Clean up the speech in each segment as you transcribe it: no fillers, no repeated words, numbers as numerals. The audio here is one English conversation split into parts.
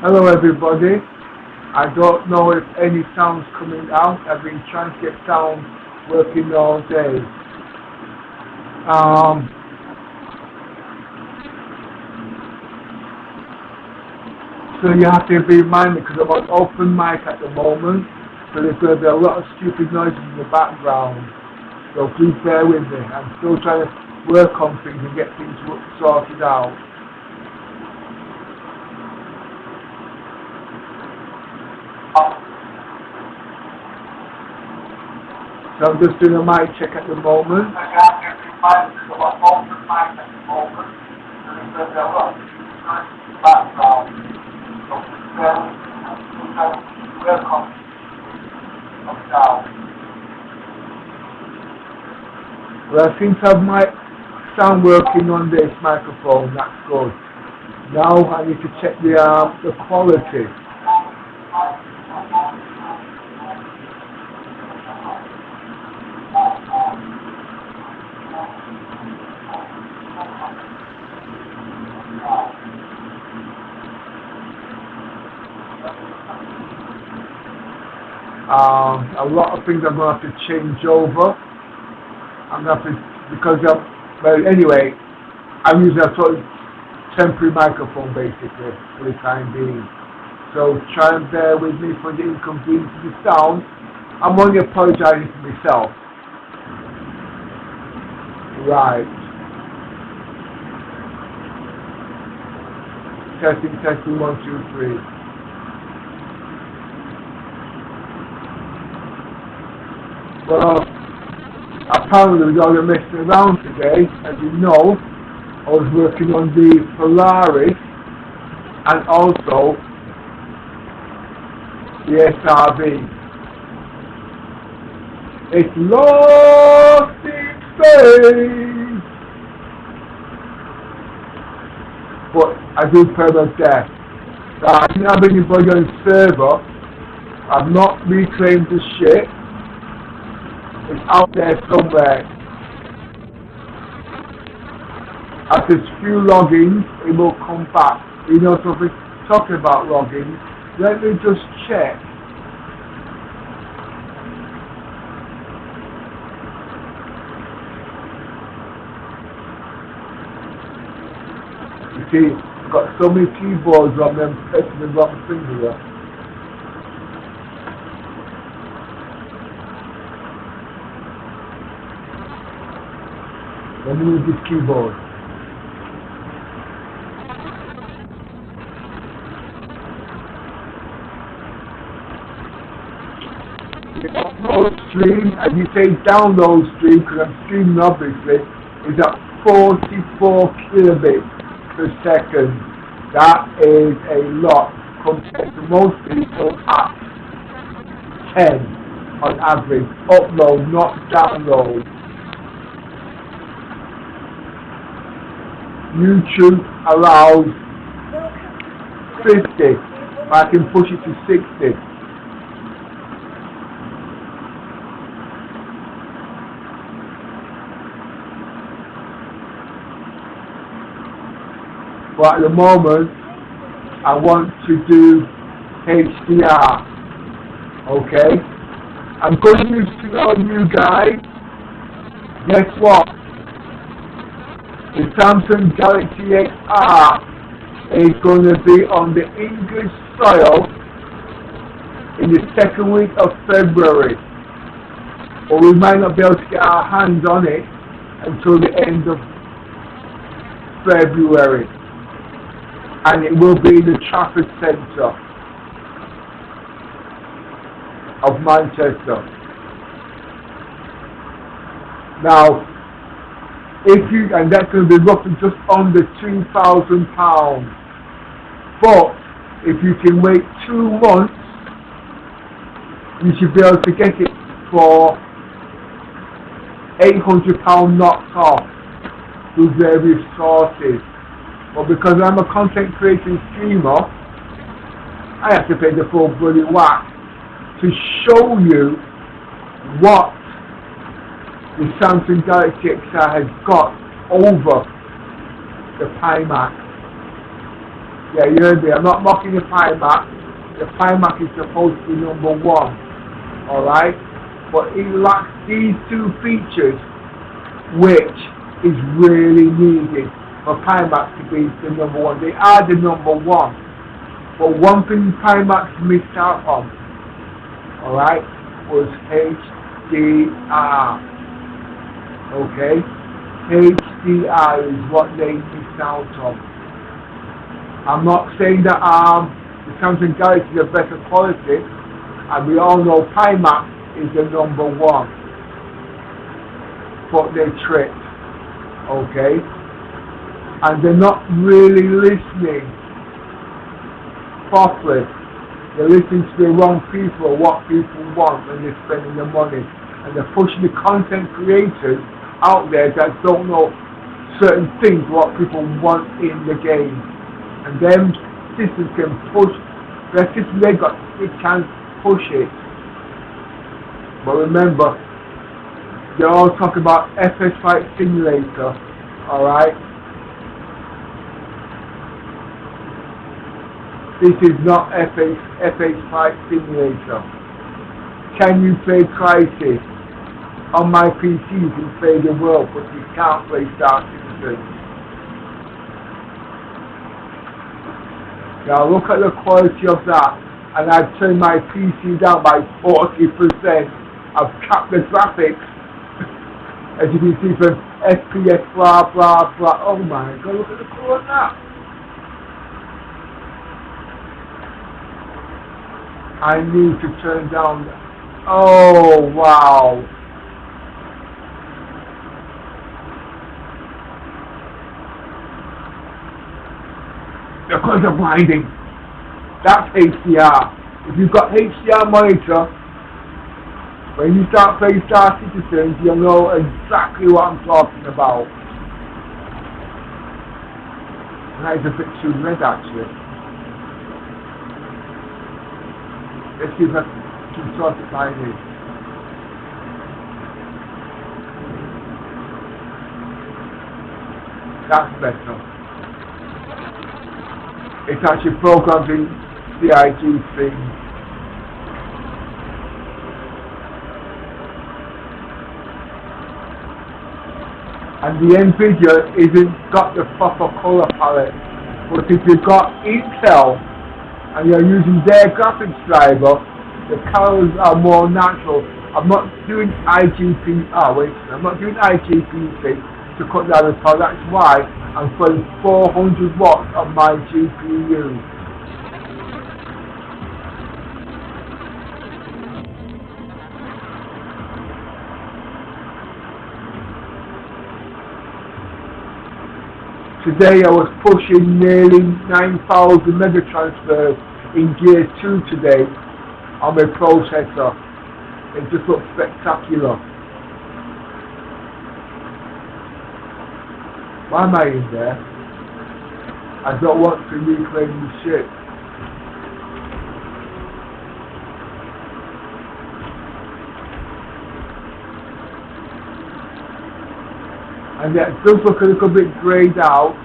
Hello everybody. I don't know if any sound's coming out. I've been trying to get sound working all day. So you have to be reminded because I'm on open mic at the moment, so there's going to be a lot of stupid noises in the background. So please bear with me. I'm still trying to work on things and get things sorted out. So I'm just doing a mic check at the moment. Well, I seem to have my sound working on this microphone. That's good. Now I need to check the quality. A lot of things I'm going to have to change over. I'm going to have to, because well, anyway, I'm using a sort of temporary microphone basically for the time being. So try and bear with me for the inconvenience of the sound. I'm only apologizing to myself. Right. Testing, 1, 2, 3. Well, apparently we're going to mess around today. As you know, I was working on the Polaris and also the SRV. It's lost in space! But I do permanent death. I didn't have anybody on the server. I've not reclaimed the ship. It's out there somewhere. After a few logins, it will come back. You know, so if we're talking about logins, let me just check. You see, I've got so many keyboards on them, pressing the wrong finger. Let me use this keyboard. The upload stream, and you say download stream, because I'm streaming obviously, is at 44 kilobits per second. That is a lot compared to most people at 10 on average. Upload, not download. YouTube allows 50, but I can push it to 60. But at the moment, I want to do HDR. Okay? I'm going to use on you guys. Guess what? The Samsung Galaxy XR is going to be on the English soil in the second week of February. Or we might not be able to get our hands on it until the end of February. And it will be in the Trafford Centre of Manchester. Now, and that's going to be roughly just under £2,000. But if you can wait 2 months, you should be able to get it for £800 knocked off through various sources. But because I'm a content creating streamer, I have to pay the full bloody whack to show you what the Samsung Galaxy XR has got over the Pimax. Yeah, you heard me. I'm not mocking the Pimax. The Pimax is supposed to be number one. Alright? But it lacks these two features, which is really needed for Pimax to be the number one. They are the number one. But one thing Pimax missed out on, alright, was HDR. Okay? HDR is what they missed out on. I'm not saying that the Samsung Galaxy is a better quality, and we all know Pimax is the number one. But they tripped, okay? And they're not really listening properly. They're listening to the wrong people, what people want when they're spending the money. And they're pushing the content creators out there that don't know certain things, what people want in the game. And them systems can push, the system they got, it can push it. But remember, they all talk about FS Flight Simulator, alright? This is not FS Flight Simulator. Can you play Crisis? On my PC you can play the world, but you can't play Star Citizen. Now look at the quality of that, and I've turned my PC down by 40%. I've capped the graphics, as you can see from FPS, blah blah blah. Oh my god, look at the colour of that. I need to turn down. Oh wow. The colours are blinding. That's HDR. If you've got HDR monitor, when you start playing Star Citizen, you'll know exactly what I'm talking about. That is a bit too red actually. Let's see if I can sort it like this. That's better. It's actually programmed in the IG thing. And the NVIDIA isn't got the proper color palette. But if you've got Intel and you're using their graphics driver, the colors are more natural. I'm not doing IGP. I'm not doing IGP to cut down the power. That's why I'm putting 400 watts on my GPU. Today I was pushing nearly 9,000 megatransfers in Gear 2 today on my processor. It just looks spectacular. Why am I in there? I don't want to reclaim the ship. And it does look a little bit greyed out.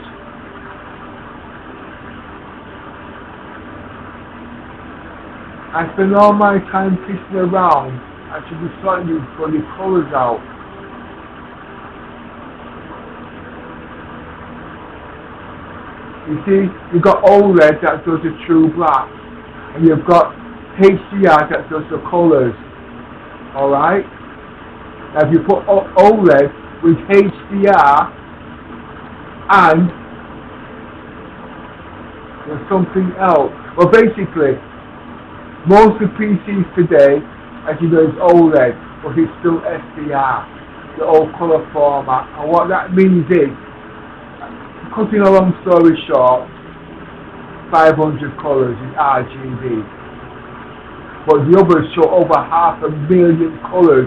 I spend all my time pissing around. I should be sorting these bloody colours out. You see, you've got OLED that does the true black, and you've got HDR that does the colours. Alright? Now if you put OLED with HDR and there's something else. Well basically, most of the PCs today, as you know, is OLED, but it's still SDR, the old colour format. And what that means is, cutting a long story short, 500 colours in RGB. But the others show over 500,000 colours.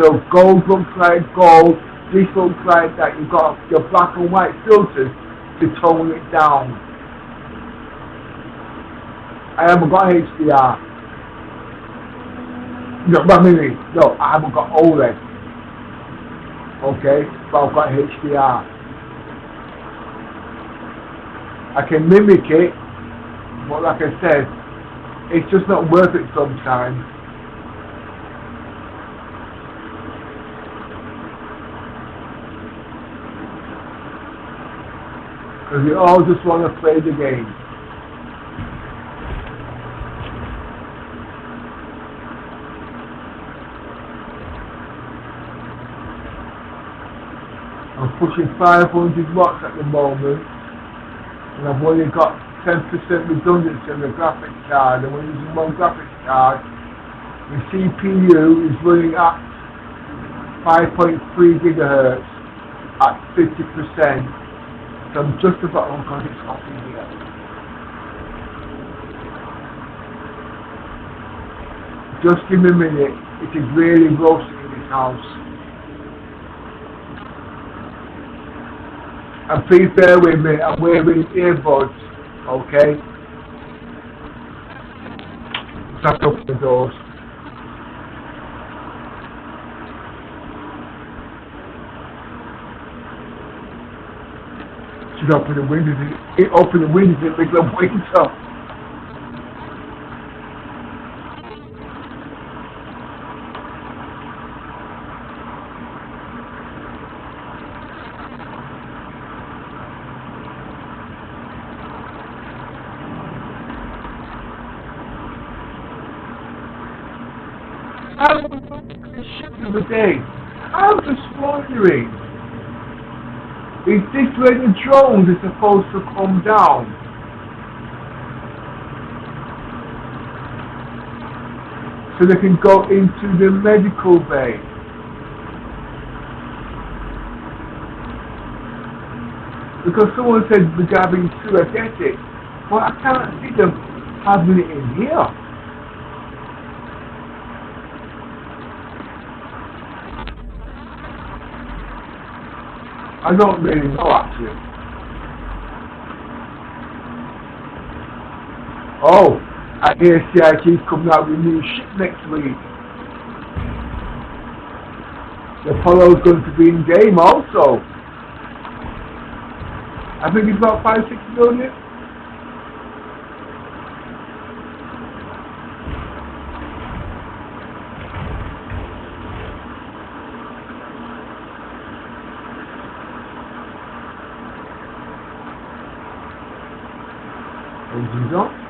So gold looks like gold, this looks like that. You've got your black and white filters to tone it down. I haven't got HDR. No, I haven't got OLED. Okay, but I've got HDR. I can mimic it But like I said, it's just not worth it sometimes. Because we all just want to play the game. I'm pushing 500 watts at the moment, and I've only got 10% redundancy on the graphics card, and when using one graphics card, the CPU is running at 5.3 gigahertz at 50%. So I'm just about on because it's hot in here. Just give me a minute. It is really roasting in this house. And please bear with me. I'm wearing earbuds. Okay? Let's open the doors. Should open the windows. Open the windows and make them winter. The other day, I was just wondering, is this where the drones are supposed to come down? So they can go into the medical bay. Because someone said the Gabby's too aesthetic, but I can't see them having it in here. I don't really know actually. Oh, I hear CIT's coming out with a new ship next week. The Apollo's going to be in game also. I think it's about 5-6 million. Engines on.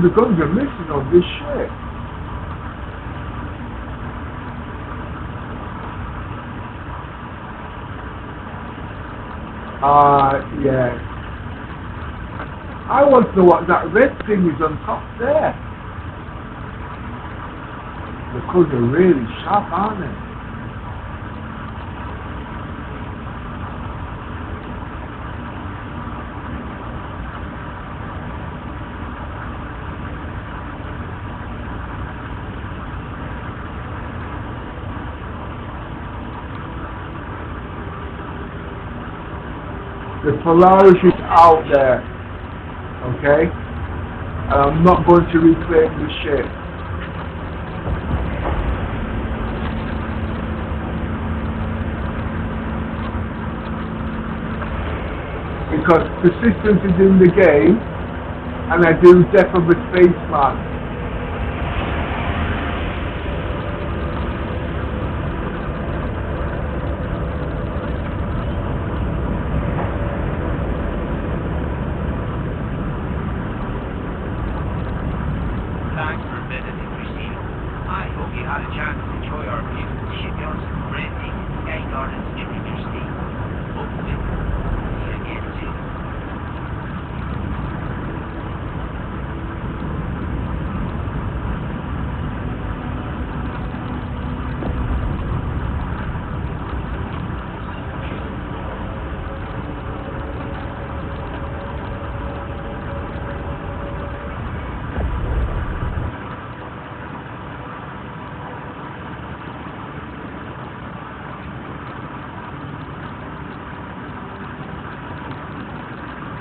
The guns are missing on this ship. Yeah. I want to know what that red thing is on top there. The guns are really sharp, aren't they? The Polaris is out there, okay? And I'm not going to reclaim the ship. Because persistence is in the game, and I do Death of a Spaceman.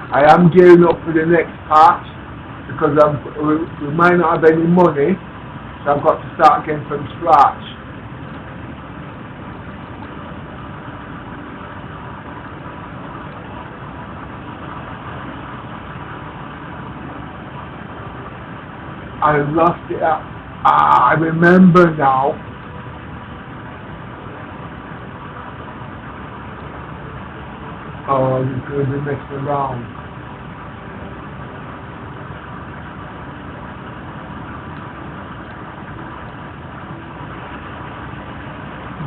I am gearing up for the next patch because we might not have any money, so I've got to start again from scratch. I lost it. I remember now. Oh, you're going to be messing around.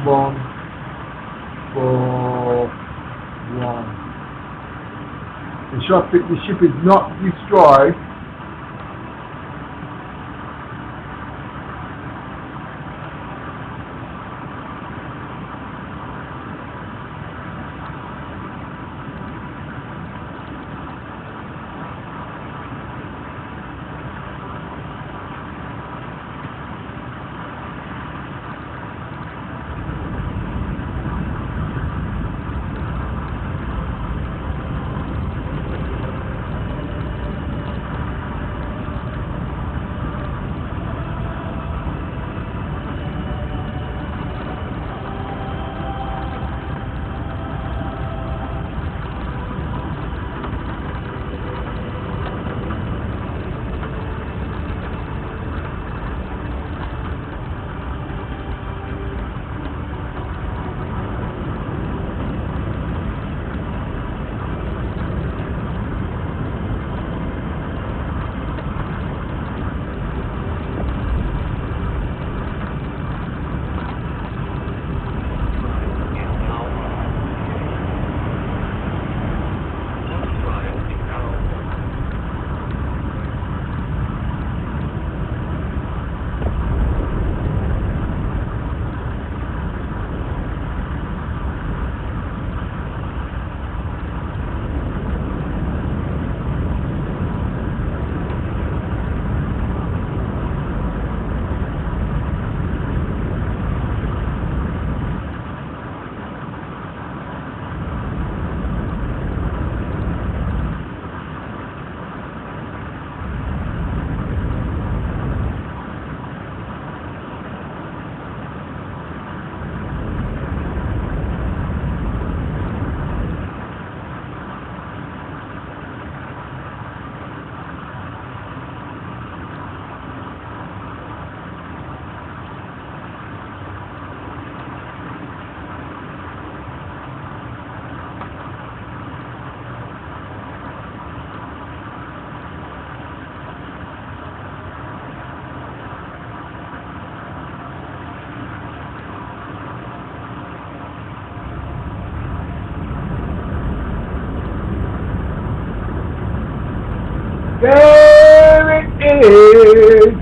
One, four, one. The ship is not destroyed. There it is!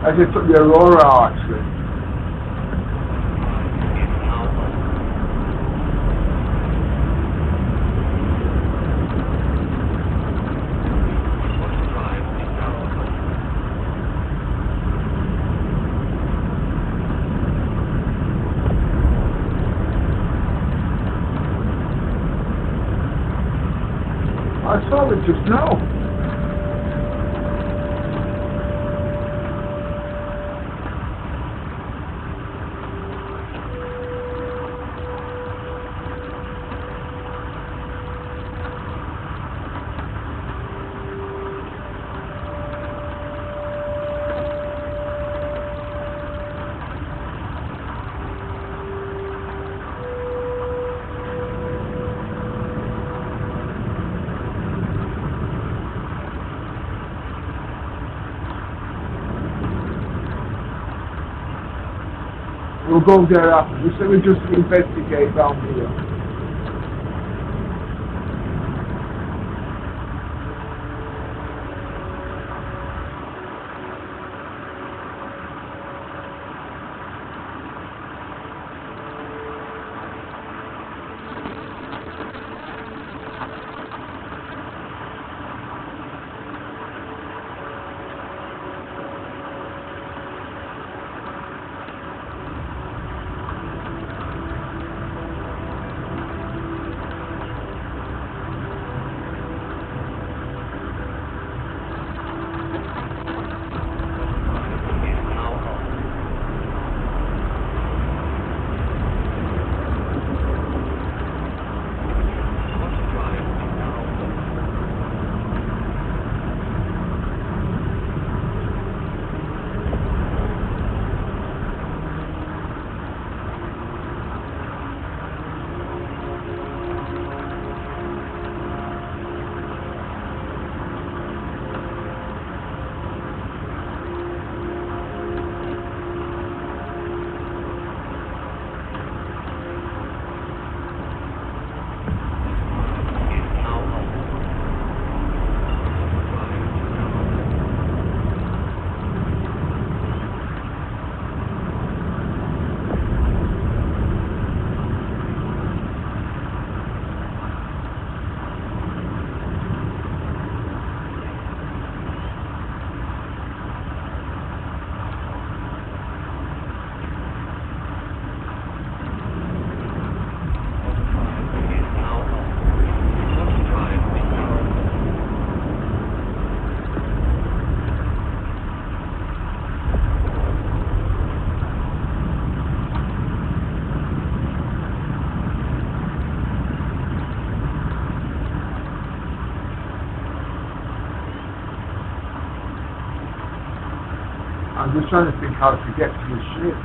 I just took the Aurora actually. I saw it just now. We'll go there after. We just investigate down here. I'm just trying to think how to get to the ship.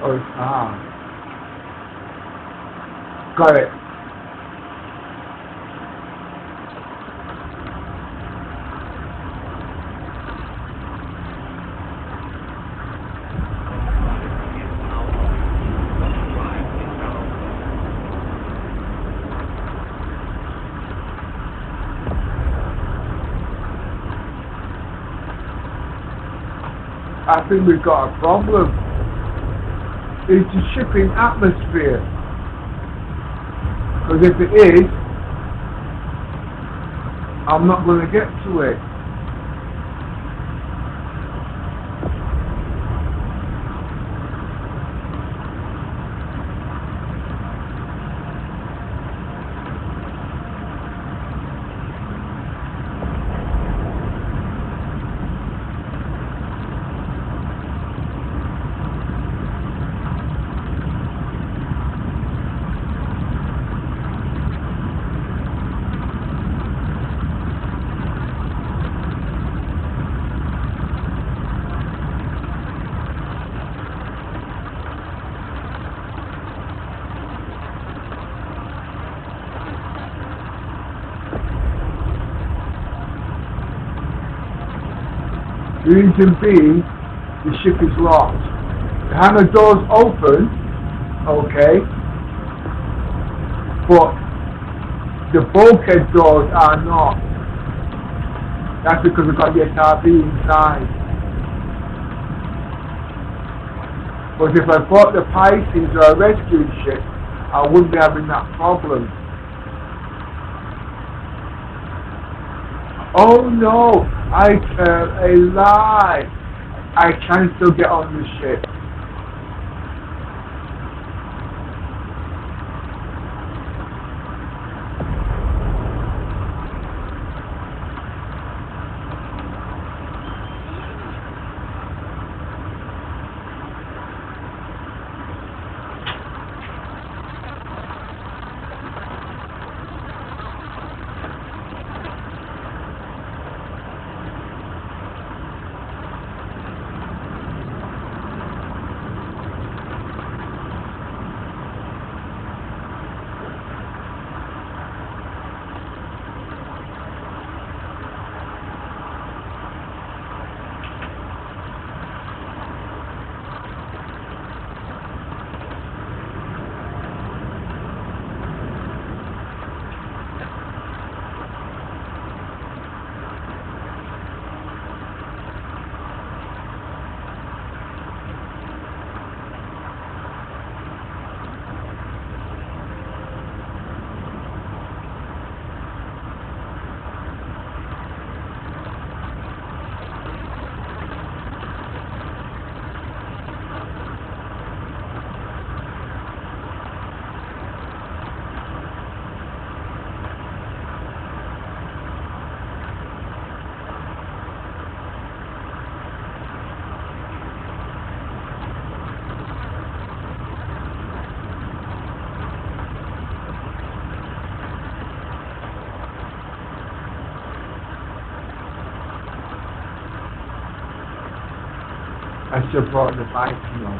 Oh, it's got it. I think we've got a problem. It's the shipping atmosphere. Because if it is, I'm not going to get to it. Reason being, the ship is locked. The hangar door's open, okay, but the bulkhead doors are not. That's because we've got the SRV inside. But if I bought the Pisces or a rescue ship, I wouldn't be having that problem. Oh no, I tell a lie. I can still get on the ship. I should have brought the bike, you know.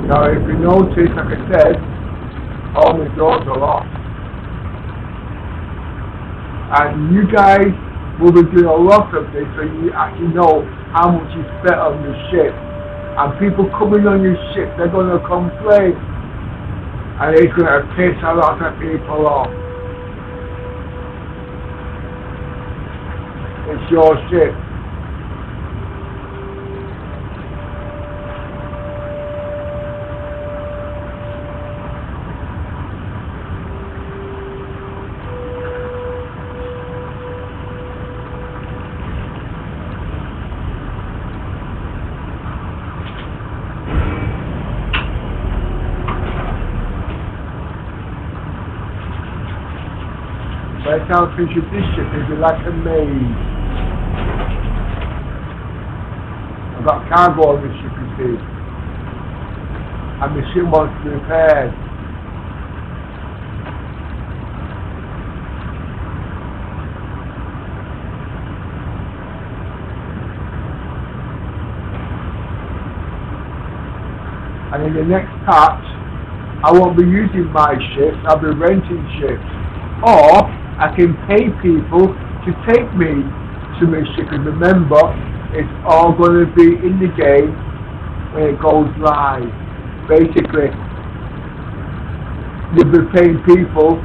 Now if you notice, like I said, all my doors are off. And you guys will be doing a lot of this so you actually know how much you spent on your ship. And people coming on your ship, they're going to complain. And it's going to piss a lot of people off. It's your ship. By the time I finish with this ship, it'll be like a maze. I've got cargo on this ship, you see. And the ship wants to be repaired. And in the next patch, I won't be using my ships, I'll be renting ships. Or I can pay people to take me to my ship, and remember, it's all going to be in the game when it goes live. Basically, you'll be paying people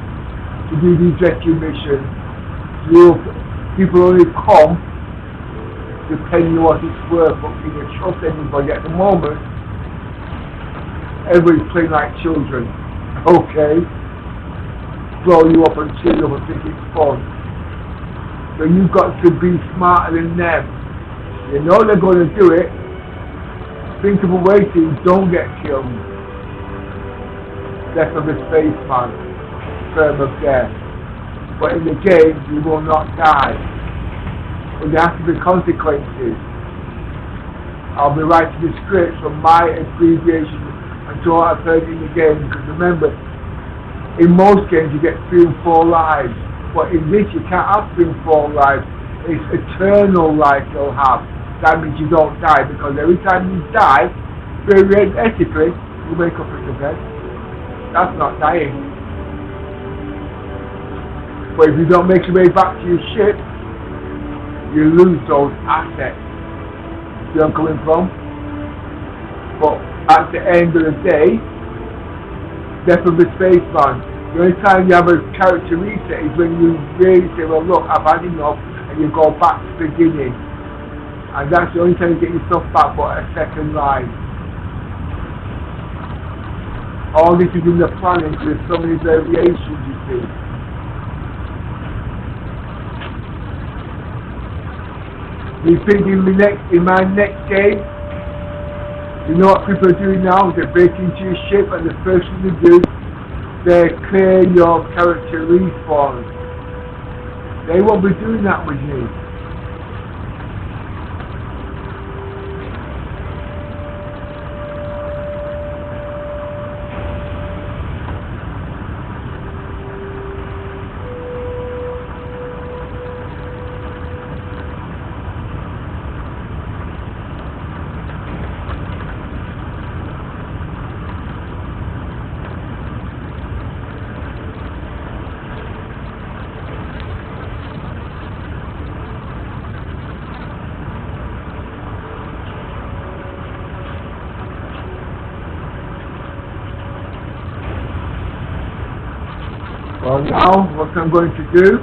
to do these rescue missions. People only come depending on what it's worth, but you can trust anybody. At the moment, everybody's playing like children, okay? Blow you up and cheer you up and think it's fun. So you've got to be smarter than them. You know they're going to do it. Think of a way to don't get killed. Death of a spaceman. Term of death. But in the game you will not die. But there have to be consequences. I'll be writing the scripts from my abbreviation until I've heard it in the game, because remember, in most games you get 3 and 4 lives, but in this you can't have 3 and 4 lives. It's eternal life you'll have. That means you don't die, because every time you die, very ethically, you wake up in the bed. That's not dying. But if you don't make your way back to your ship, you lose those assets. See where I'm coming from? But at the end of the day, death of the spaceman. The only time you have a character reset is when you really say, well look, I've had enough, and you go back to the beginning. And that's the only time you get yourself back for a second life. All this is in the planning, because there's so many variations, you see. You think in my next game, you know what people are doing now? They break into your ship, and the first thing they do, they clear your character respawn. They won't be doing that with you. Well, now what I'm going to do,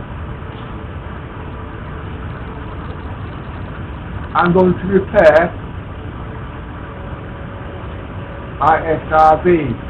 I'm going to repair my SRV.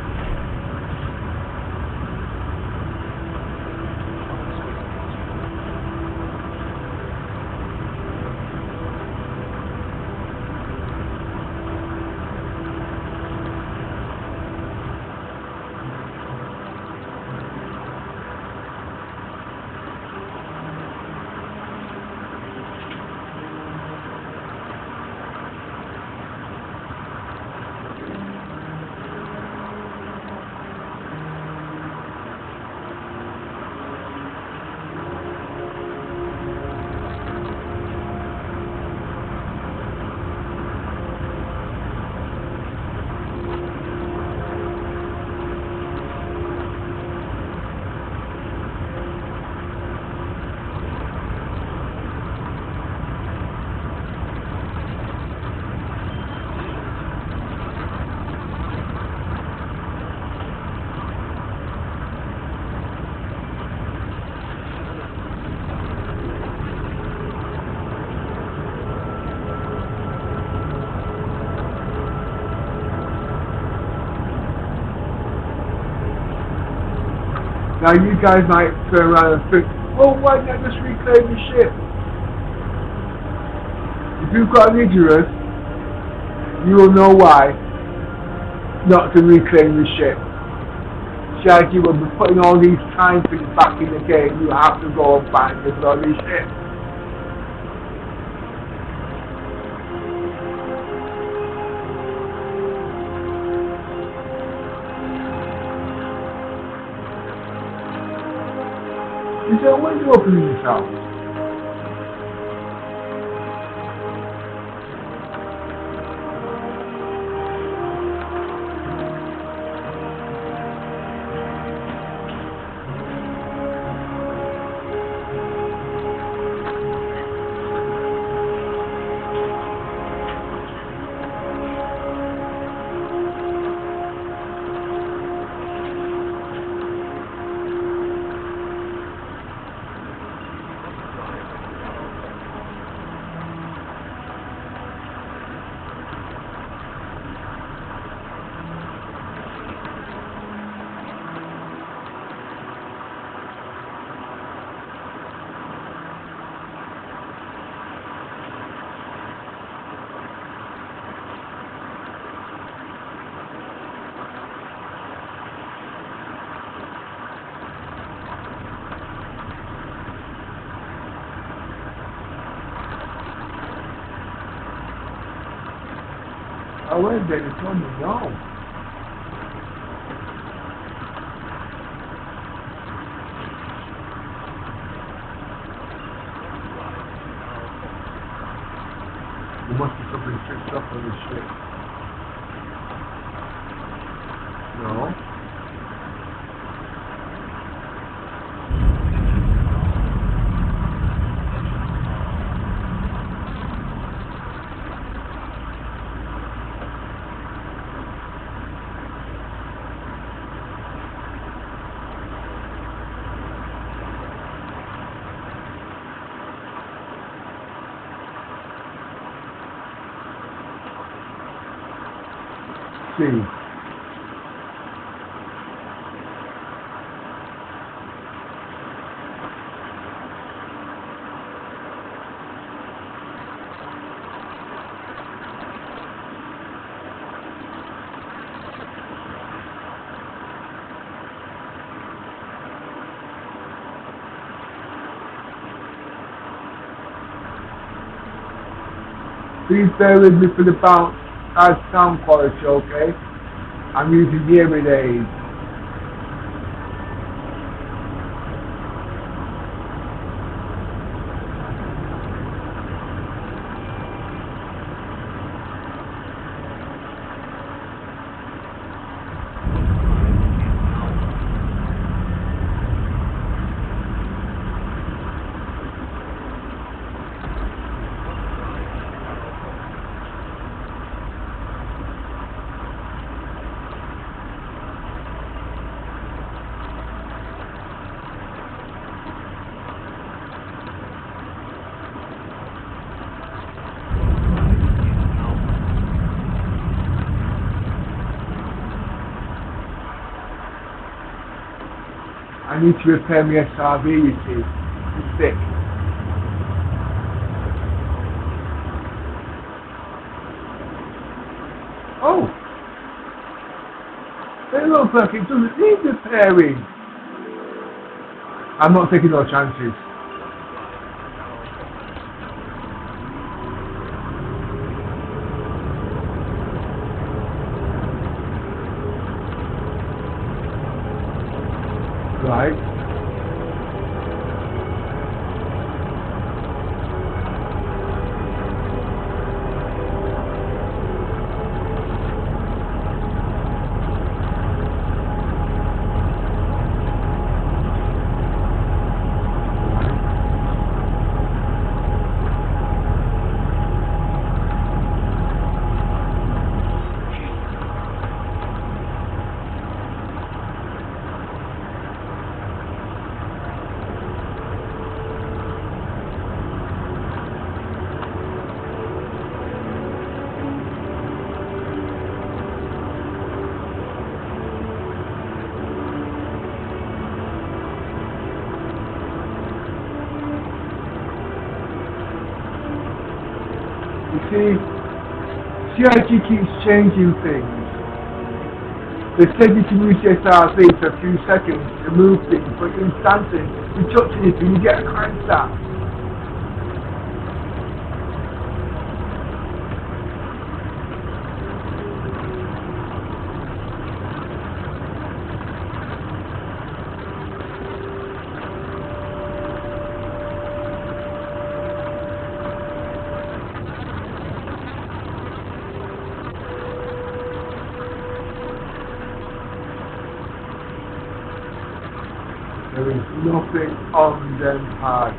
Now you guys might turn around and think, well, why not just reclaim the ship? If you've got an ignorance, you will know why not to reclaim the ship. Shaggy will be putting all these time things back in the game. You have to go and find the bloody ship. Is there a window open in this house? Oh, wait a minute, it's on the zone. There must be something fixed up on this ship. No. See. Please bear with me for the bounce as sound quality, okay? I'm using hearing aids. I need to repair my SRV, you see. It's thick. Oh! It looks like it doesn't need repairing. I'm not taking no chances. Right. CIG keeps changing things. They said you can use the SRV for a few seconds to move things, but instantly, you touch anything, you get a crankshaft. There is nothing on them pads.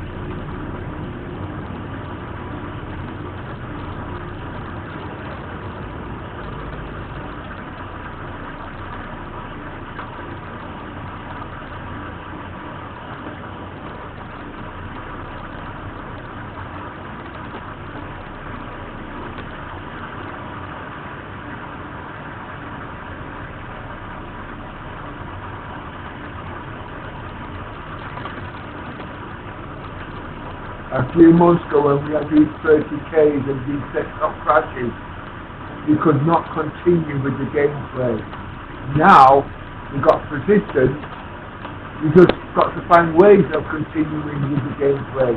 A few months ago when we had these 30Ks and these desktop crashes, you could not continue with the gameplay. Now, you've got persistence, you just got to find ways of continuing with the gameplay.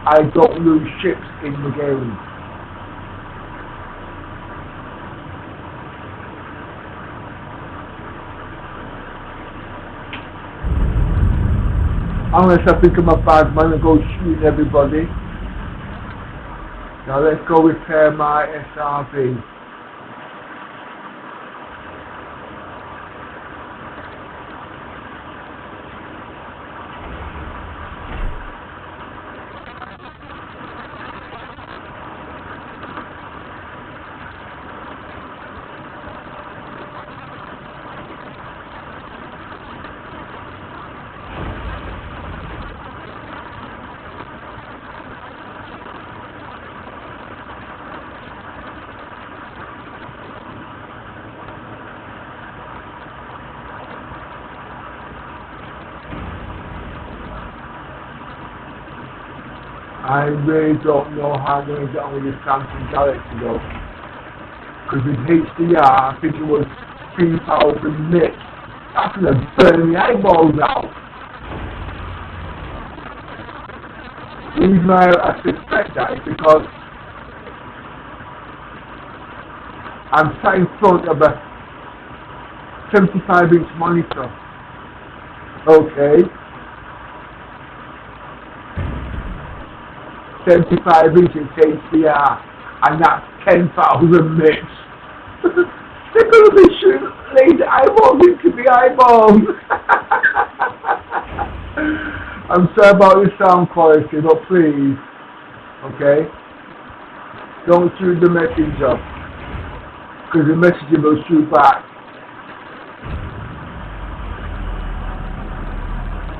I don't lose ships in the game. Unless I think I'm a bad man and go shooting everybody. Now let's go repair my SRV. I really don't know how I'm going to get on with this Samsung Galaxy though. Because with HDR, I think it was 3,000 nits. That's going to burn the eyeballs out. The reason I suspect that is because I'm sat in front of a 75-inch monitor. Okay. 75-inch HDR, and that's 10,000 nits. They're going to be shooting laser eyeballs into the eyeballs. I'm sorry about the sound quality, but please, okay, don't shoot the messenger, because the messenger will shoot back.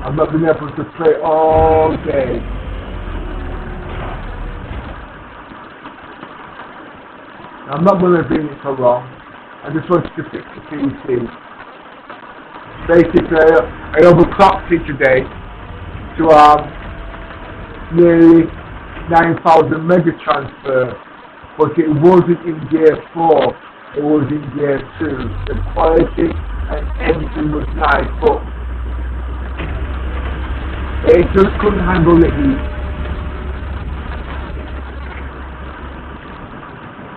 I've not been able to play all day. I'm not going to bring it so long. I just wanted to fix the PC. Basically, I overclocked it today to nearly 9,000 mega transfer, but it wasn't in gear 4, it was in gear 2. The quality and everything was nice, but it just couldn't handle the heat.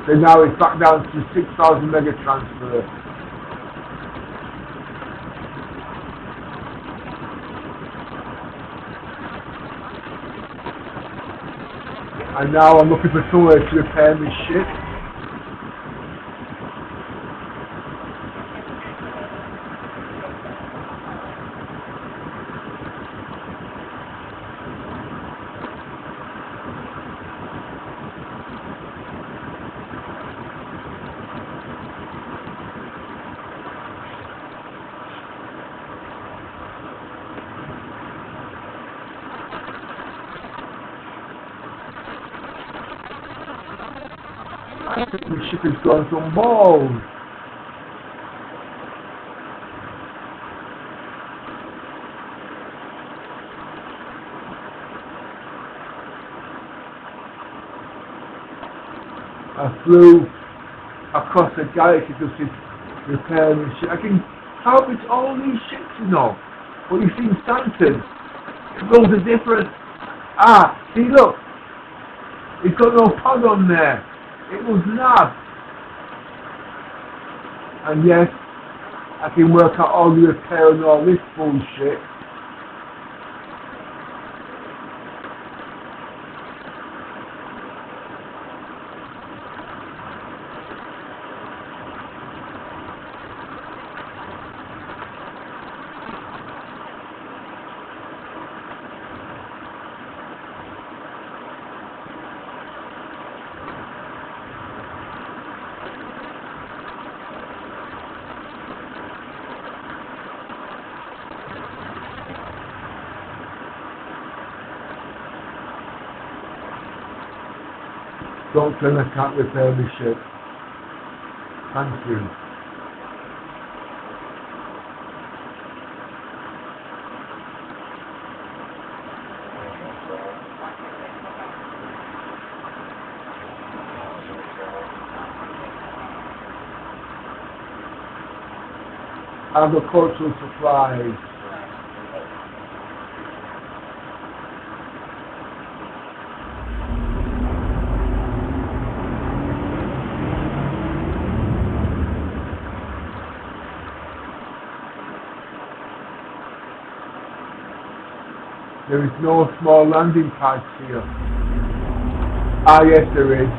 So now it's back down to 6,000 mega transfer. And now I'm looking for somewhere to repair my shit. I think the ship has gone some balls. I I flew across the galaxy to see repairing shit. I can salvage all these ships, you know. But you see, Stanton, those are different. Ah, see, look. It's got no pod on there. It was nav. And yes, I can work out all the repair and all this bullshit. Don't tell me I can't repair this ship. Thank you. Agricultural supplies. There is no small landing pads here. Ah, yes, there is.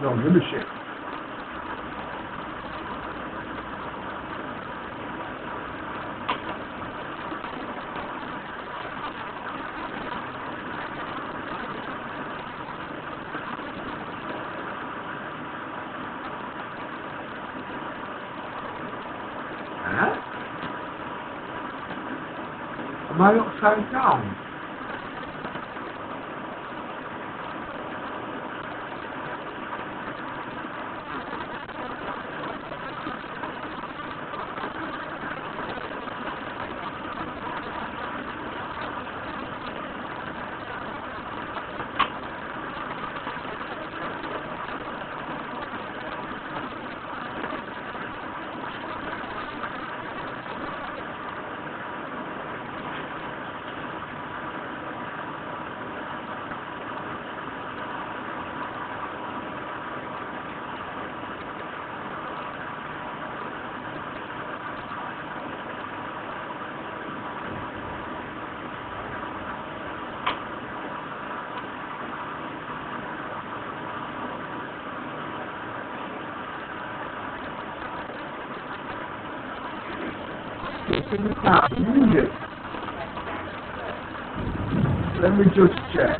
No, give a shit. Huh? Am I upside down? Music. Let me just check.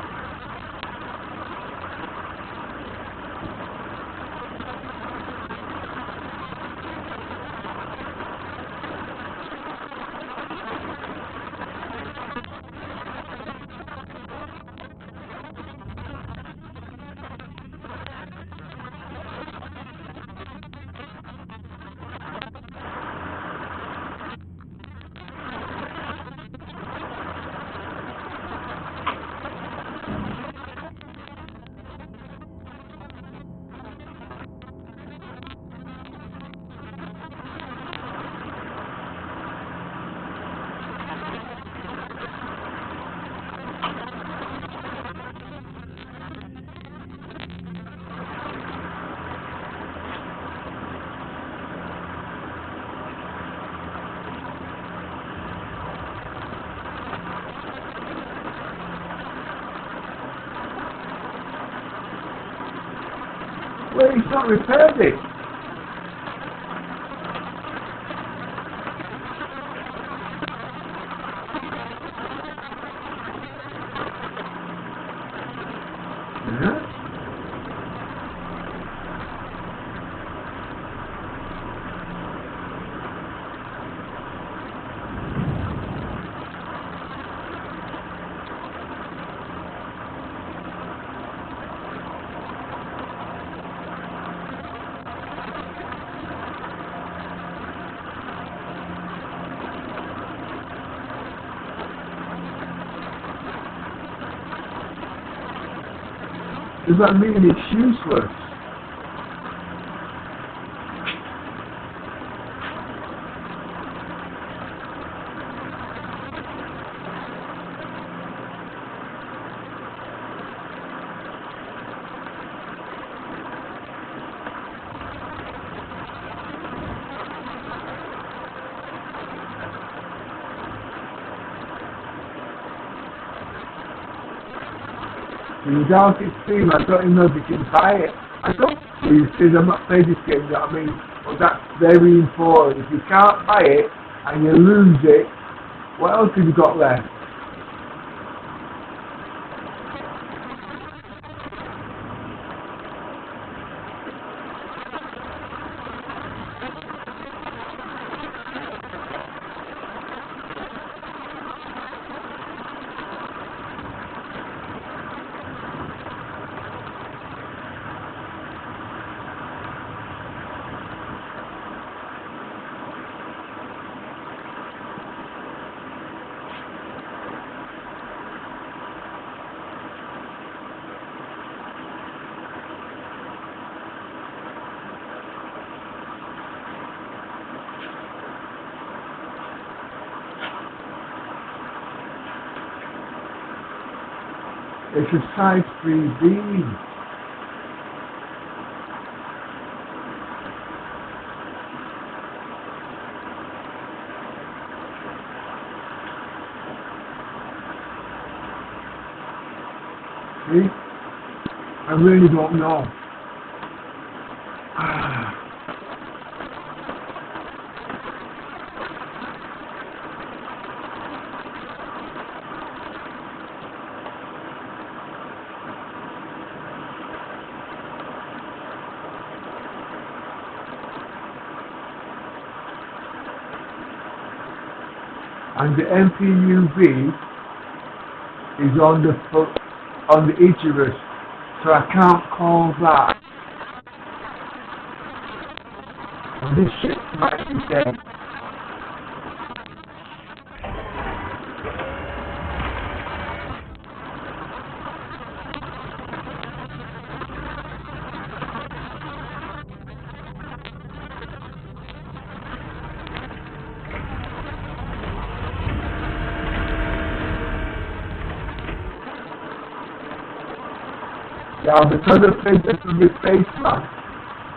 Well, he's not repaired it. Does that mean it's useless? Without its stream, I don't even know if you can buy it. I don't please say I'm not playing this game, you know what I mean? But that's very important. If you can't buy it and you lose it, what else have you got left? It's a size 3D. See? I really don't know. And the MPUV is on the Icarus, so I can't call that. And this shit might be dead. Yeah, because of things that will be face mask,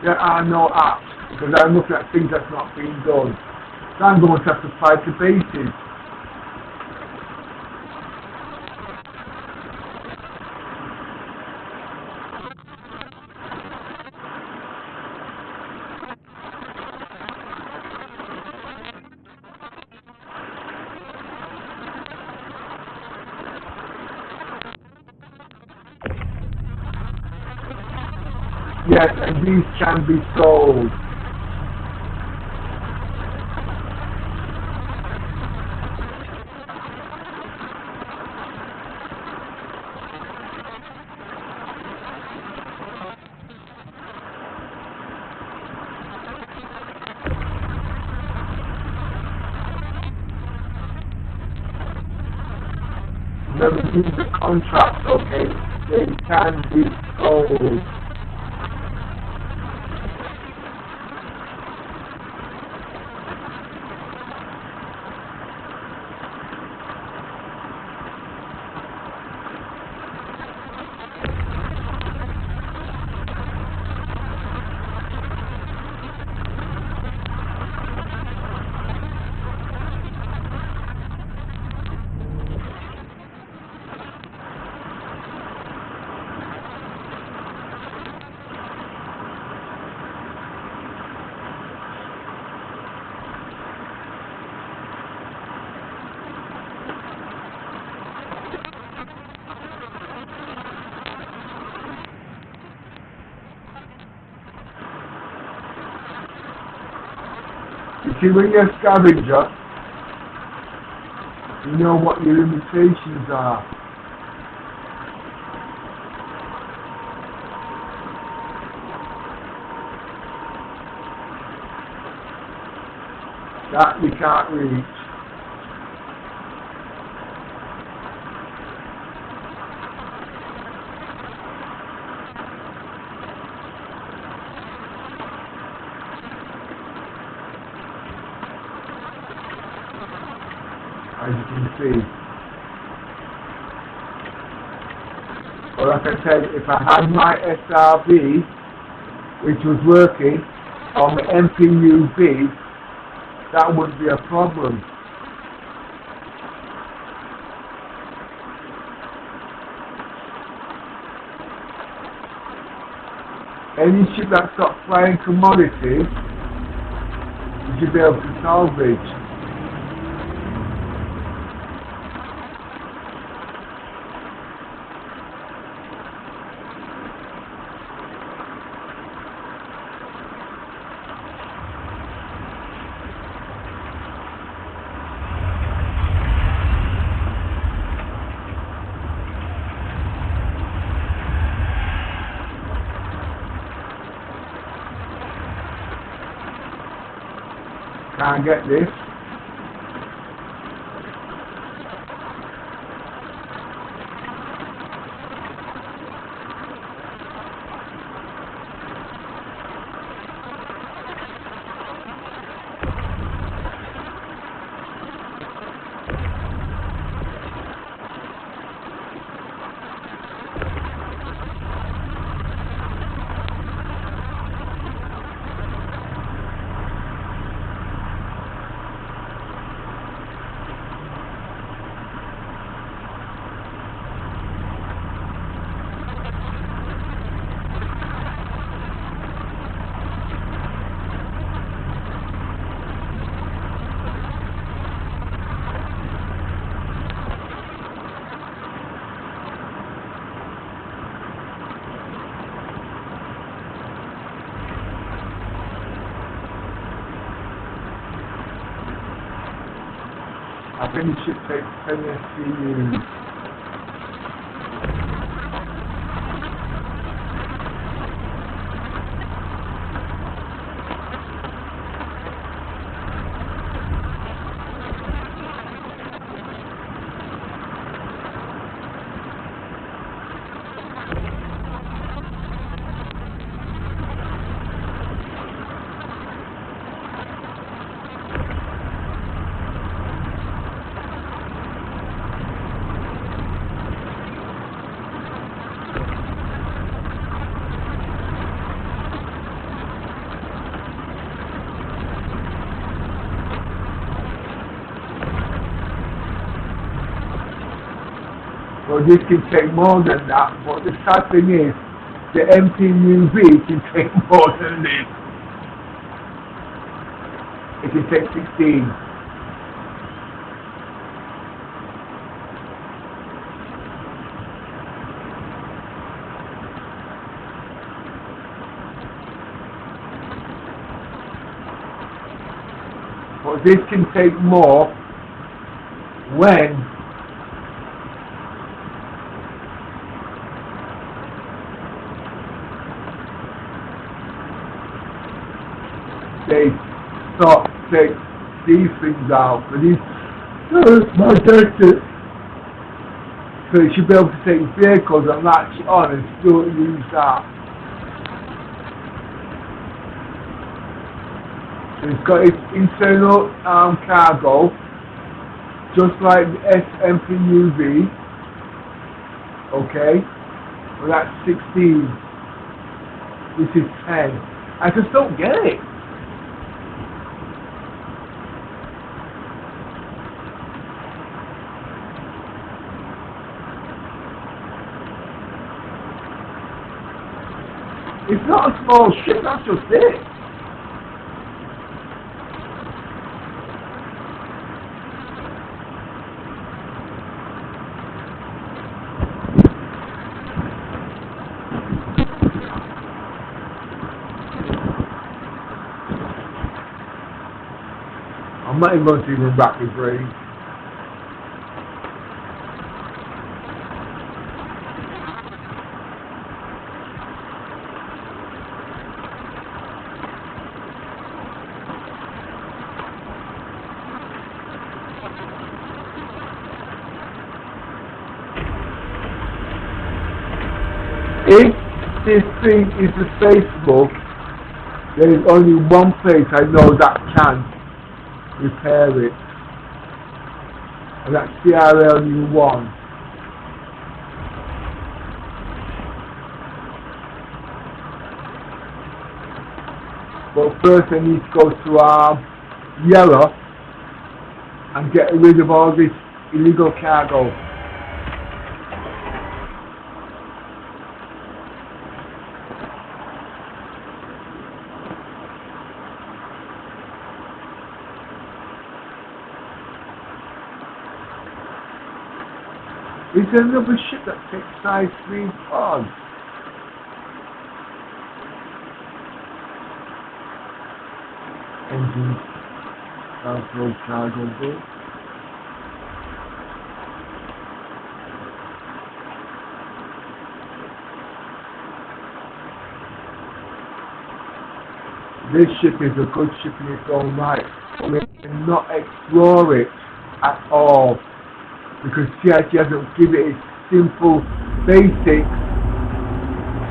there are no apps, because I'm looking at things that's not being done. So I'm going to have to fight the bases. Yes, and these can be sold. Never use the contract, okay? They can be sold. You see, when you're a scavenger, you know what your limitations are. That you can't reach. as you can see. But like I said, if I had my SRV, which was working on the MPUB, that wouldn't be a problem. Any ship that's got flying commodities, you should be able to salvage. Can't get this. I think it should take 10 SCUs. Well, this can take more than that, but the sad thing is, the MPUV can take more than this. It can take 16. But this can take more when they start to take these things out, but these my tactic. So you should be able to take vehicles and latch on and still use that. So it's got its internal cargo, just like the SMPUV. Okay, well that's 16. This is 10. I just don't get it. It's not a small ship, that's just it. I'm not even going to even rack my brain. If this thing is replaceable, there is only one place I know that can repair it. and that's CRLU1. But first I need to go to yellow and get rid of all this illegal cargo. Is there another ship that takes size 3 pods? Engines, road cargo boat. This ship is a good ship in its own right, but we cannot explore it at all because CIT hasn't given it its simple basics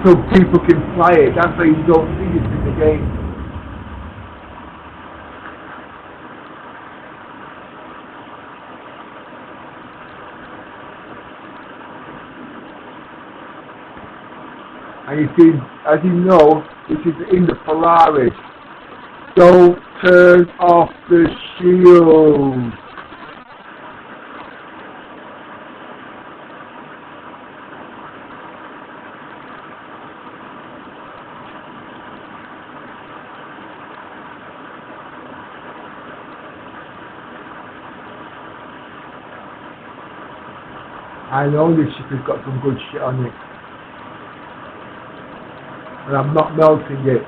so people can fly it. That's why you don't see it in the game. And you see, as you know, this is in the Polaris. Don't turn off the shield. I know this ship has got some good shit on it. And I'm not melting it.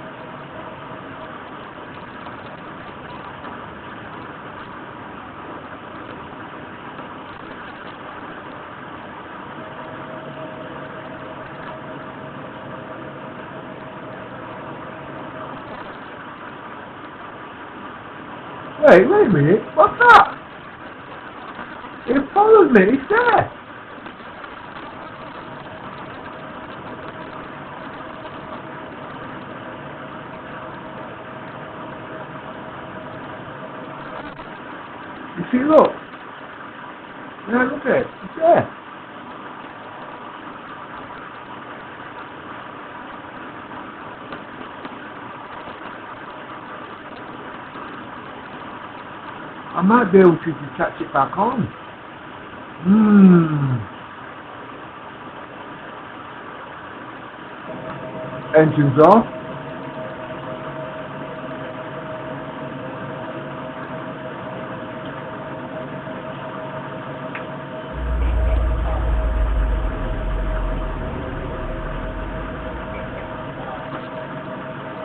Wait a minute, what's that? It followed me, it's there. You see, look. Yeah, look at it. It's there. I might be able to detach it back on. Engines off.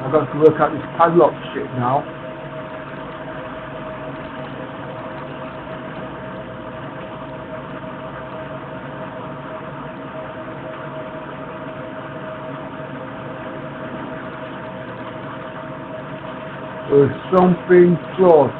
I've got to work out this padlock shit now. There's something close.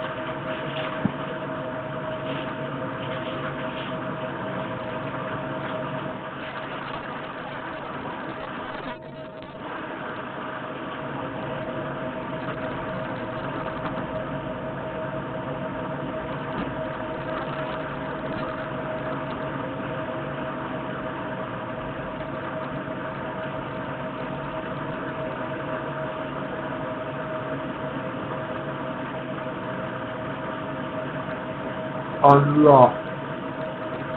Unlock.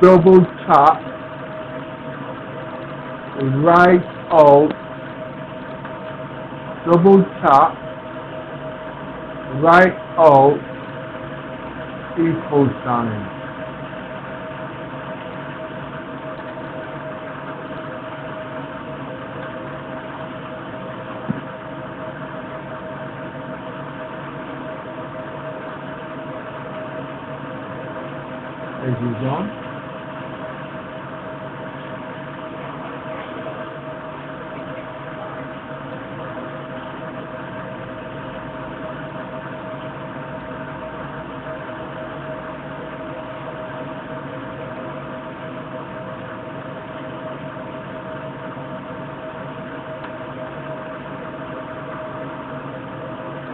Double tap. Right alt. Double tap. Right alt. Equal sign. Engines on.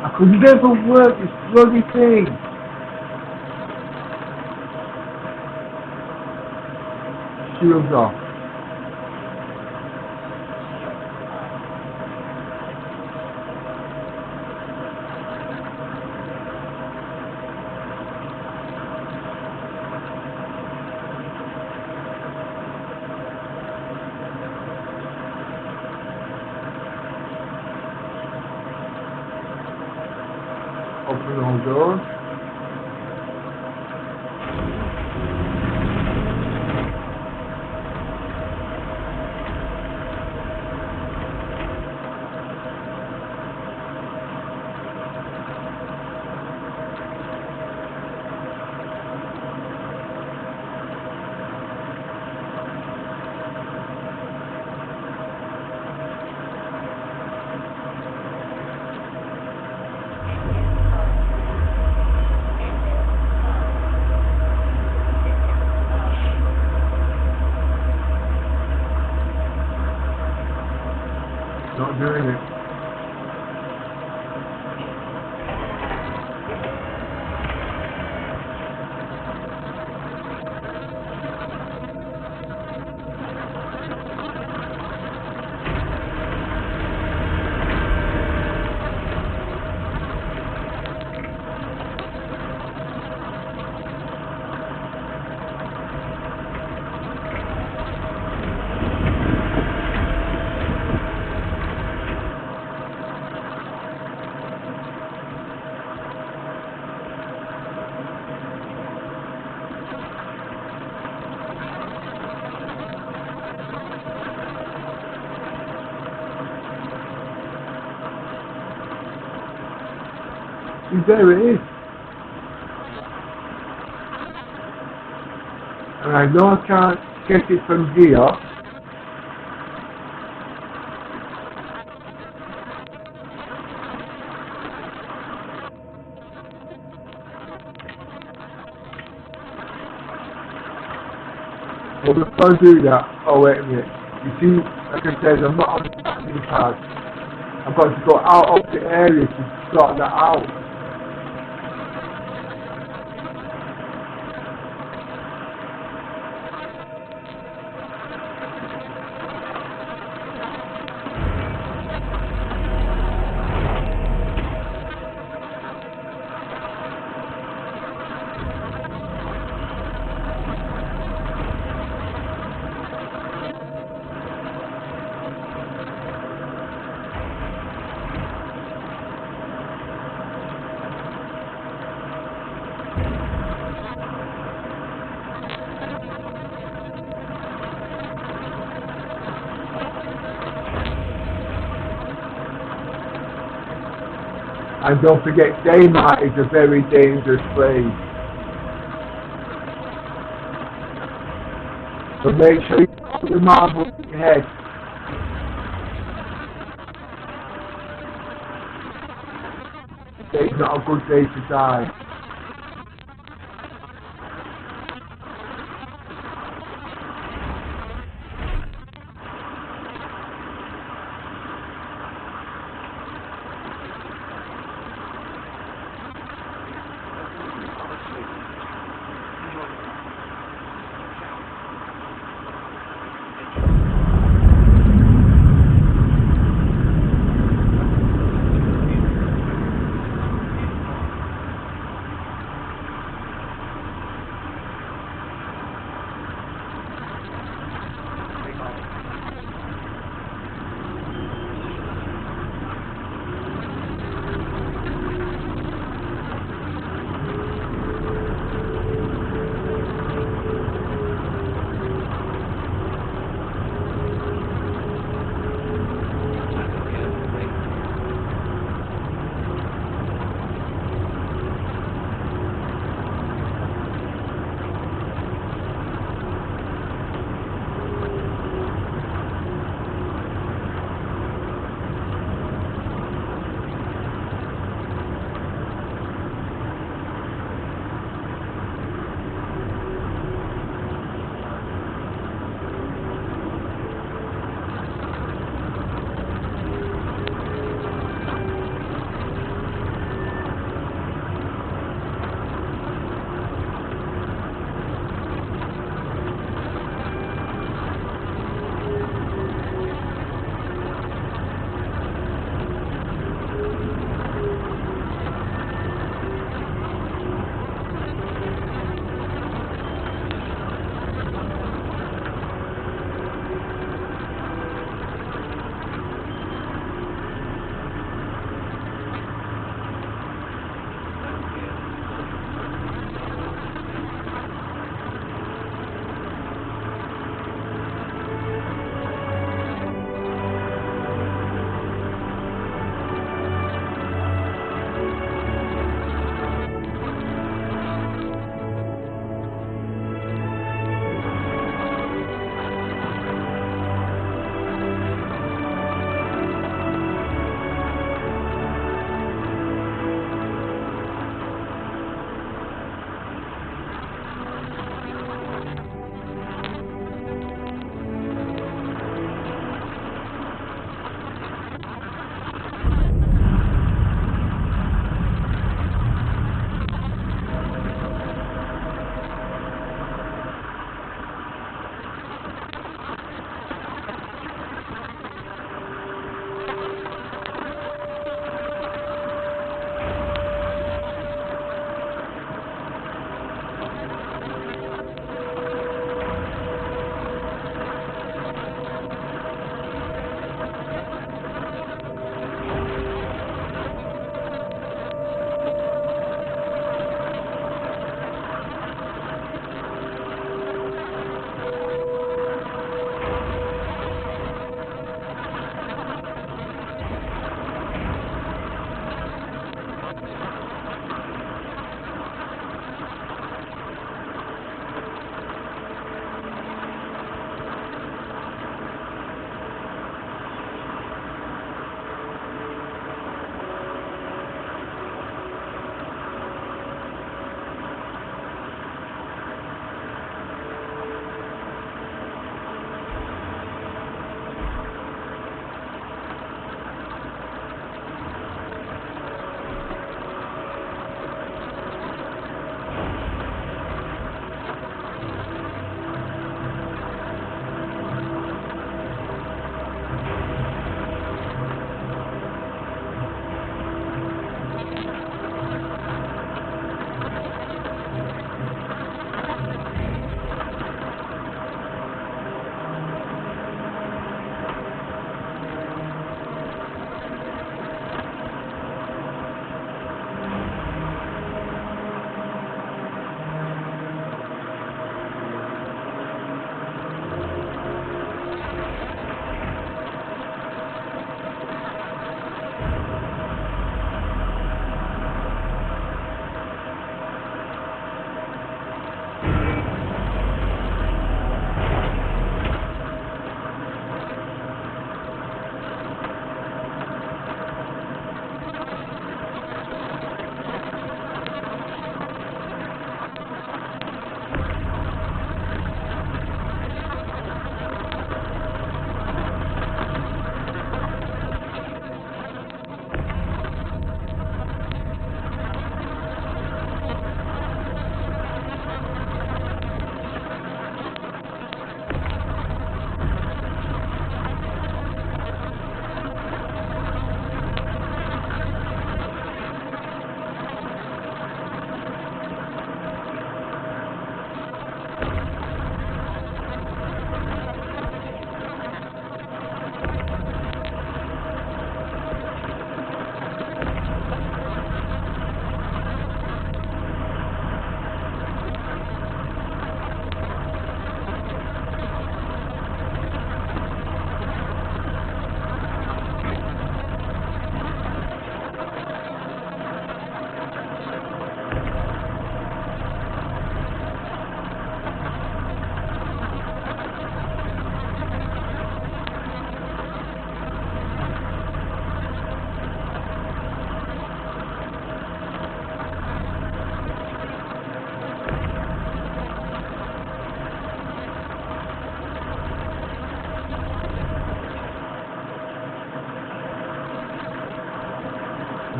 I could never work this bloody thing. shields off. Open all doors. Not doing it. There it is. And I know I can't get it from here. Well, before I do that, oh wait a minute. You see, like I said, I'm not on the packing pad. I've got to go out of the area to sort that out. And don't forget, daylight is a very dangerous place. So make sure you put the marble in your head. It's not a good day to die.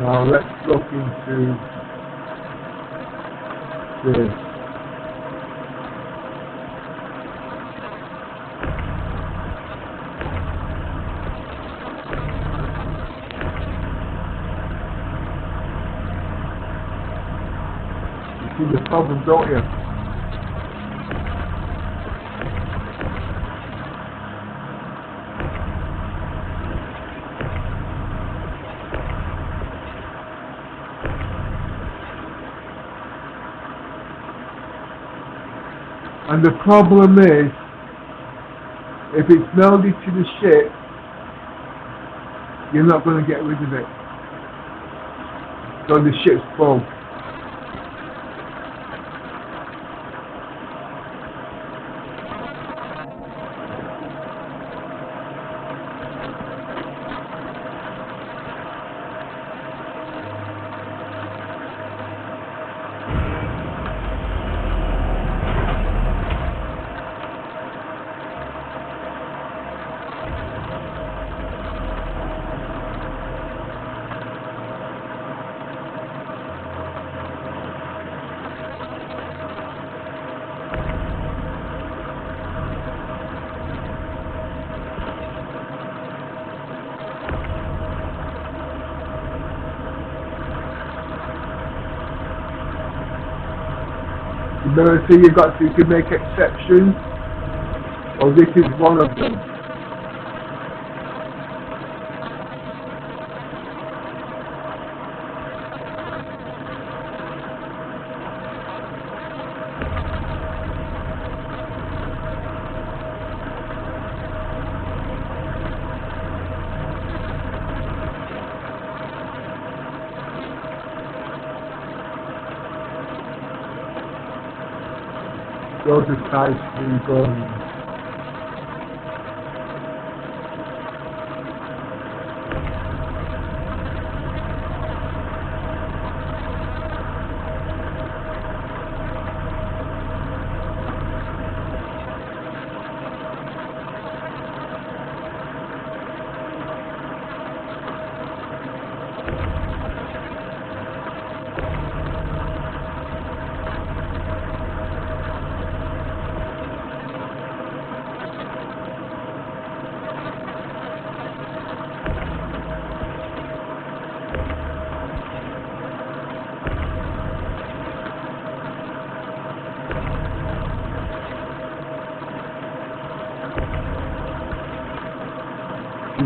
Now let's look into this. You see the problem, don't you? And the problem is, if it's melded to the ship, you're not going to get rid of it. So the ship's full. Remember, so you can make exceptions. Well, this is one of them. Those are type 3 guns.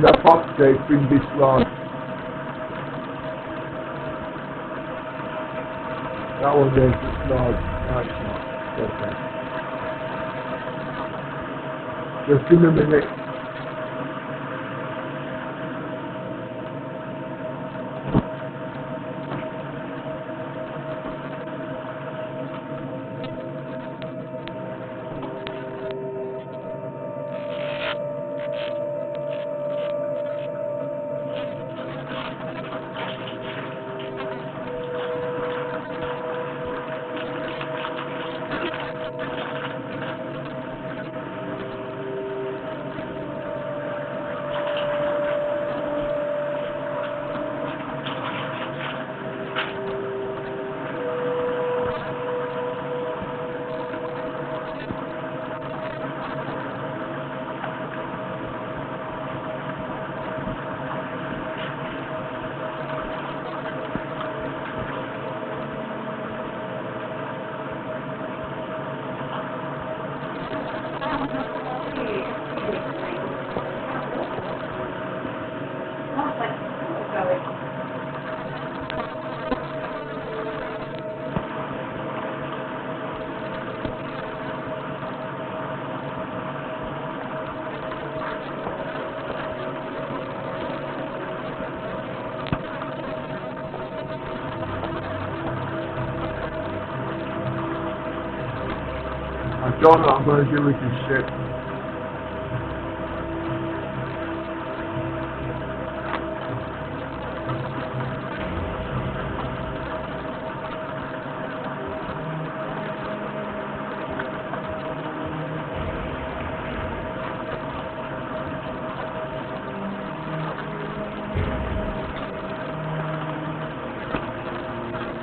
That box there has been this large. That one there is this large. That's not. Okay. Just in a minute. I don't know what I'm going to do with this shit.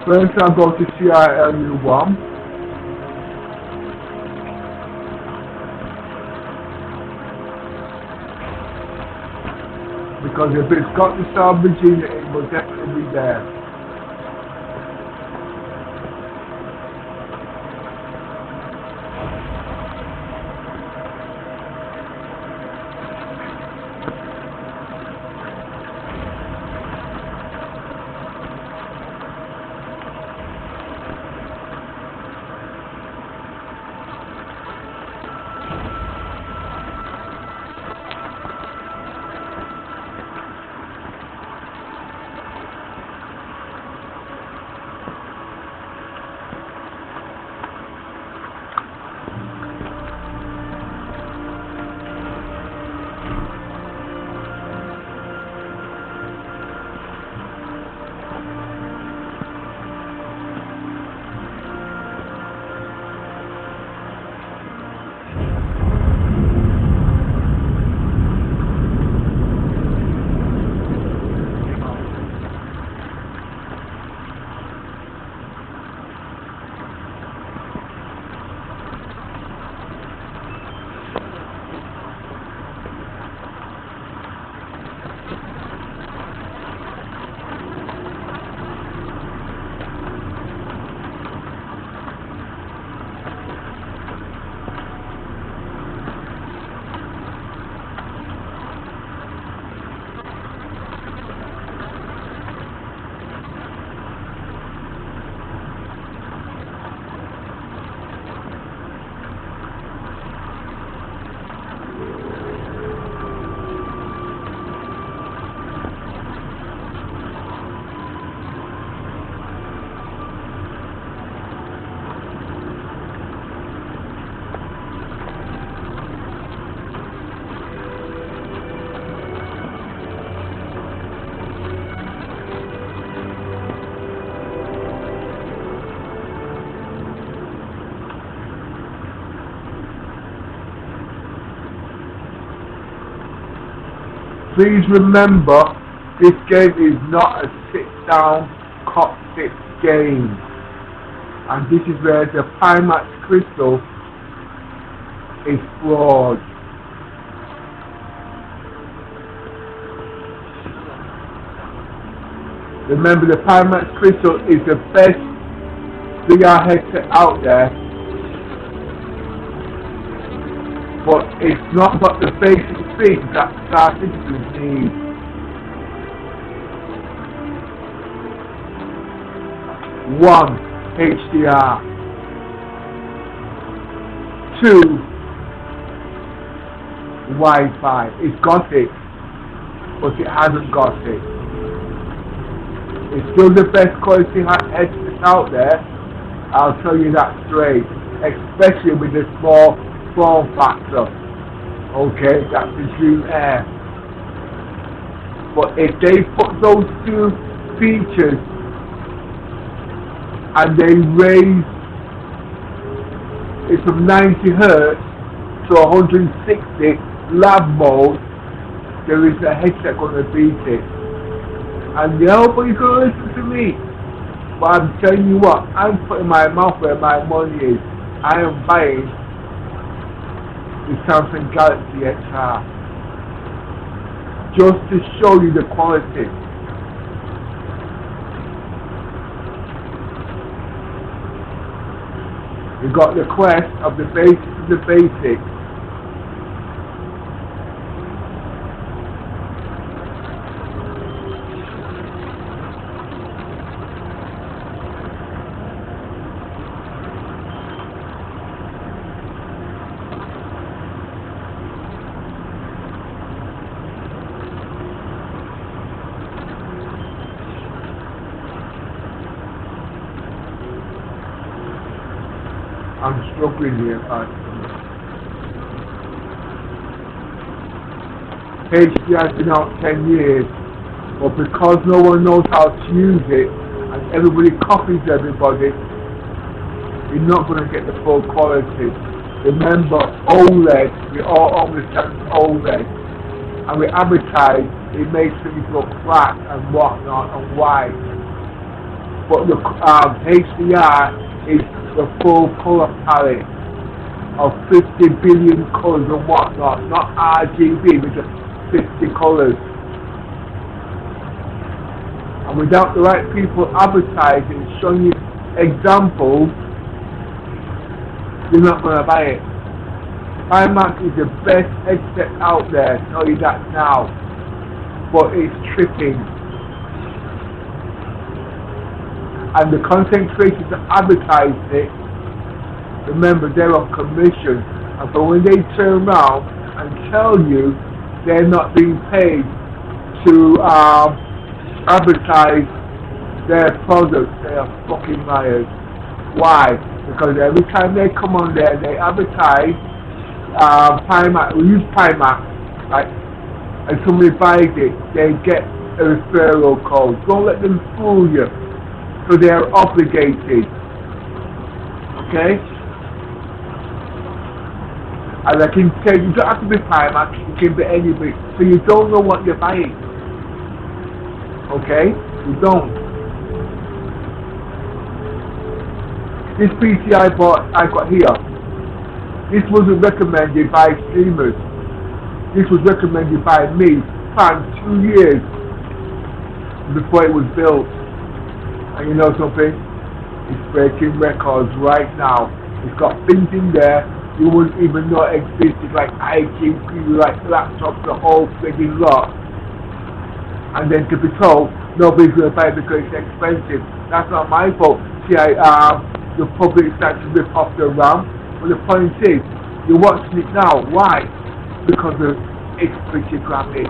First I'll go to CILU1. Because if it's got the salvage in it will definitely be there. Please remember, this game is not a sit-down cockpit game. And this is where the Pimax crystal is flawed. Remember, the Pimax crystal is the best VR headset out there, but it's not got the basic things that Star Citizens need. One, HDR. Two, Wi-Fi. It's got it, but it hasn't got it. It's still the best quality headset out there, I'll tell you that straight, especially with the small form factor. Okay, that's the Dream Air. But if they put those two features and they raise it from 90 Hz to 160 lab mode, there is a headset going to beat it. And nobody's going to listen to me. But I'm telling you what, I'm putting my mouth where my money is. I am buying the Samsung Galaxy XR just to show you the quality. You got the Quest of the basics. I'm struggling here. HD has been out 10 years, but because no one knows how to use it and everybody copies everybody, you're not going to get the full quality. Remember, OLED, we all understand OLED, and we advertise, it makes things look flat and whatnot and white. but the HDR is the full color palette of 50 billion colors and whatnot, not RGB, but just 50 colors. And without the right people advertising, showing you examples, you're not going to buy it. iMac is the best headset out there, I tell you that now. But it's tripping. And the content creators that advertise it, remember, they're on commission. And so when they turn around and tell you they're not being paid to advertise their products, they are fucking liars. Why? Because every time they come on there, they advertise we use Pimax, right? And somebody buys it, they get a referral code. Don't let them fool you. So they are obligated. Okay? And I can tell you, don't have to be Pimax, it can be anybody. So you don't know what you're buying. Okay? You don't. This PC I got here, this wasn't recommended by streamers. This was recommended by me, planned 2 years before it was built. And you know something? It's breaking records right now. It's got things in there you wouldn't even know existed, like iGPU, like laptops, the whole frigging lot. And then to be told, nobody's going to buy it because it's expensive. That's not my fault. See, the public starts to rip off the RAM. But the point is, you're watching it now. Why? Because it's pretty graphic.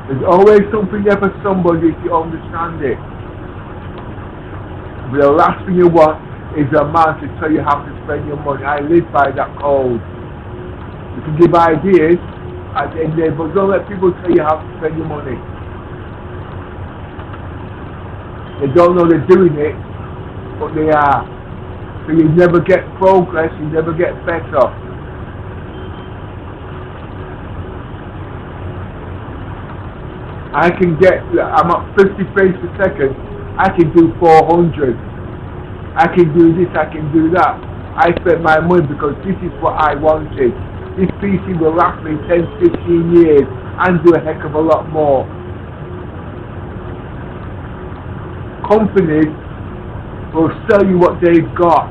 There's always something there for somebody if you understand it. But the last thing you want is a man to tell you how to spend your money. I live by that code. You can give ideas at the end of the day, but don't let people tell you how to spend your money. They don't know they're doing it, but they are. So you never get progress, you never get better. I can get, I'm at 50 frames per second, I can do 400. I can do this, I can do that. I spent my money because this is what I wanted. This PC will last me 10-15 years and do a heck of a lot more. Companies will sell you what they've got.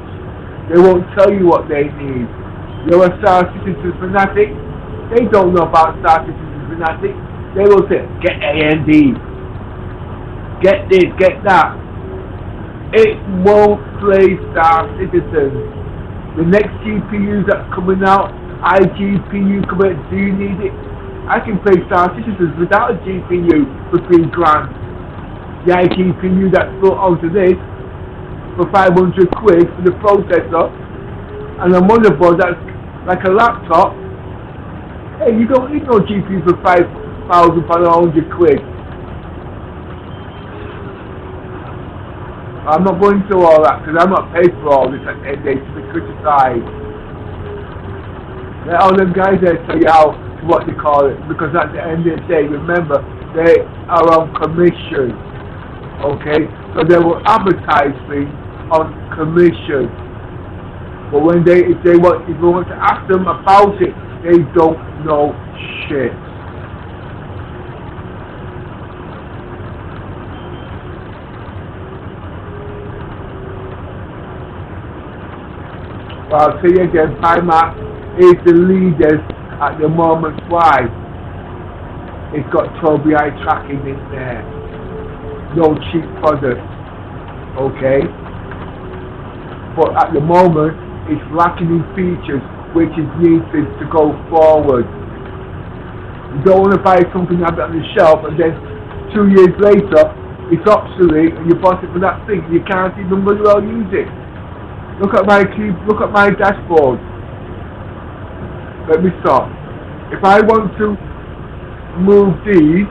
They won't tell you what they need. You're a Star Citizen fanatic. They don't know about Star Citizen fanatic. They will say, get AMD. Get this, get that. It won't play Star Citizen. The next GPUs that's coming out, iGPU coming out, do you need it? I can play Star Citizens without a GPU for $3 grand. The iGPU that's built onto this for 500 quid for the processor and a motherboard that's like a laptop. Hey, you don't need no GPU for 5,000 for 100 quid. I'm not going through all that because I'm not paid for all this at the end of the day to be criticised. Let all them guys there tell you how, what they call it, because at the end of the day, remember, they are on commission. Okay? So they will advertise things on commission. But when if you want to ask them about it, they don't know shit. Well, I'll tell you again, Pimax is the leaders at the moment. Why? It's got Tobii eye tracking in there. No cheap product. Okay? But at the moment, it's lacking in features which is needed to go forward. You don't want to buy something and have it on the shelf and then 2 years later it's obsolete and you bought it for that thing. You can't even very well use it. Look at my dashboard. Let me stop. If I want to move these,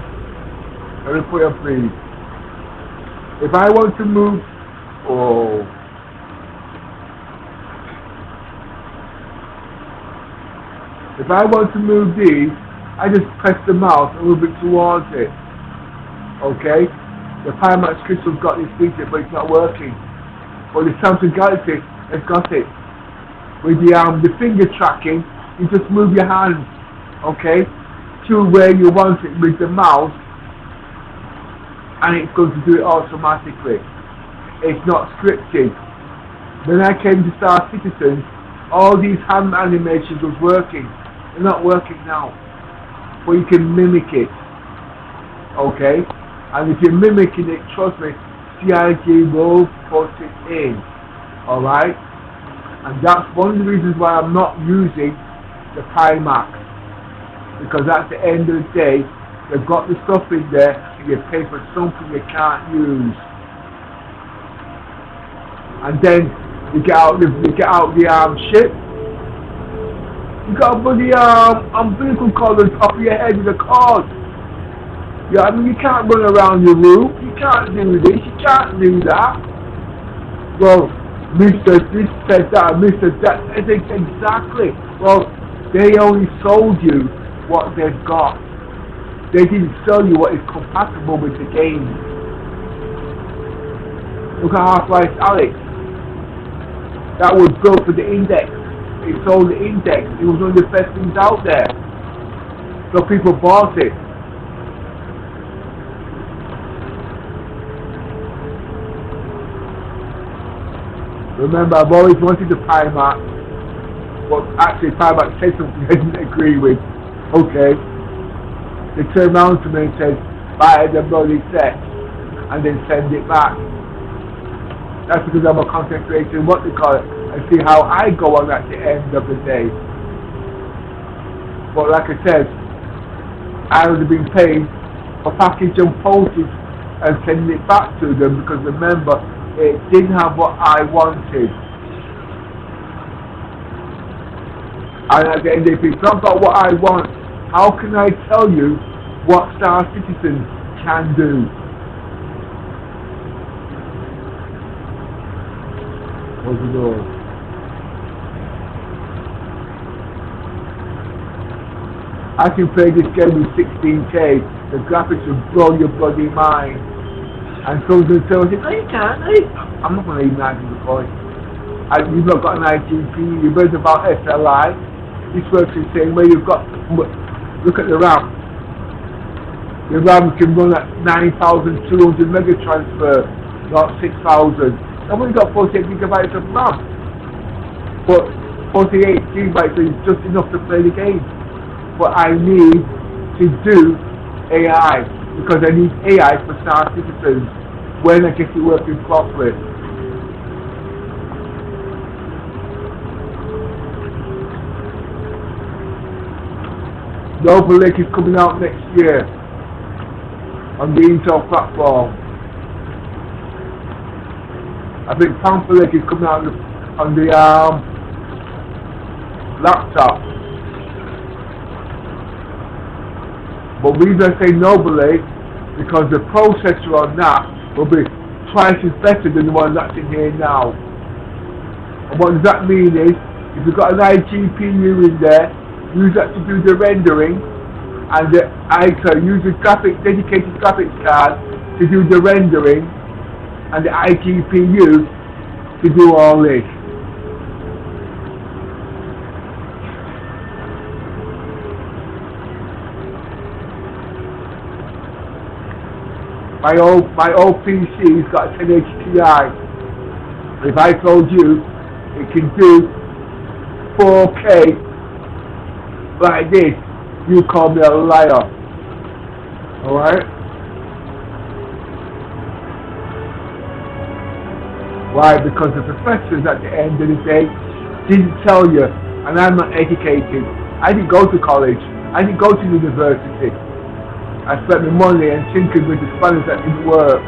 let me put it up please. If I want to move, if I want to move these, I just press the mouse a little bit towards it. Okay? The Pimax crystal's got this feature, but it's not working. But the Samsung Galaxy has got it. With the finger tracking, you just move your hand, okay, to where you want it with the mouse, and it's going to do it automatically. It's not scripted. When I came to Star Citizen, all these hand animations was working. They're not working now. But you can mimic it. Okay? And if you're mimicking it, trust me, CIG will put it in. Alright? And that's one of the reasons why I'm not using the Pimax. Because at the end of the day, they've got the stuff in there and you pay for something you can't use. And then you get out the ship. You got a bloody umbilical cord on top of your head with a cord. Yeah, I mean, you can't run around your room. You can't do this. You can't do that. Well, Mr. This said that, Mr. That. Exactly. Well, they only sold you what they've got. They didn't sell you what is compatible with the game. Look at Half-Life Alyx. That was built for the Index. It sold the Index. It was one of the best things out there. So people bought it. Remember, I've always wanted the Pimax. Well, actually, Pimax said something I didn't agree with. Okay. They turned around to me and said, buy the bloody set and then send it back. That's because I'm a content creator, what they call it, and see how I go on at the end of the day. But like I said, I would have been paid for package and postage and sending it back to them because remember, it didn't have what I wanted. And at the end, if it's not got what I want, how can I tell you what Star Citizen can do? Close the door. I can play this game with 16K. The graphics will blow your bloody mind. And someone's going to tell me, no you can't, I'm not going to even argue the point. You've not got an IGP, you've heard about SLI. This works the same way. You've got, look at the RAM. The RAM can run at 9,200 mega transfer, not 6,000. I've only got 48 gigabytes of RAM. But 48 gigabytes is just enough to play the game. But I need to do AI, because I need AI for Star Citizens when I get it working properly. Noble Lake is coming out next year on the Intel platform. I think Panther Lake is coming out on the laptop. But the reason I say Noble Lake, because the processor on that will be twice as better than the one that's in here now. And what does that mean is, if you've got an iGPU in there, use that to do the rendering, and use the dedicated graphics card to do the rendering, and the iGPU to do all this. My old PC's got a 1080 Ti. If I told you it can do 4K like this, you call me a liar. Alright? Why? Because the professors at the end of the day didn't tell you, and I'm not educated. I didn't go to college. I didn't go to university. I spent my money and tinkered with the spanners that didn't work.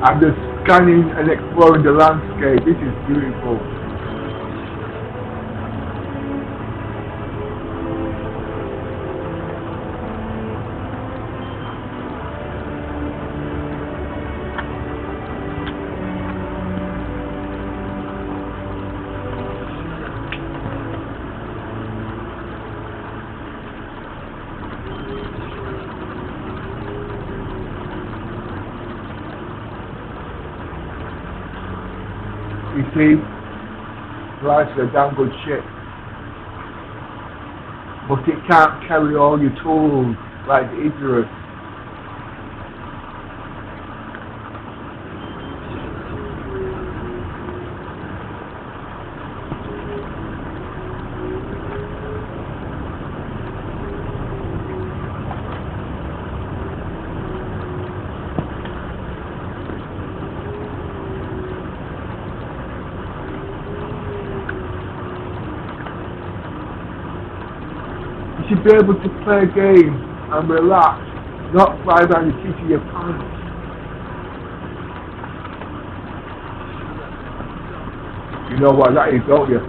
I'm just scanning and exploring the landscape. This is beautiful. You see, Rice is a damn good ship. But it can't carry all your tools like the Icarus. You should be able to play a game and relax, not fly around the seat of your pants. You know what that is, don't you?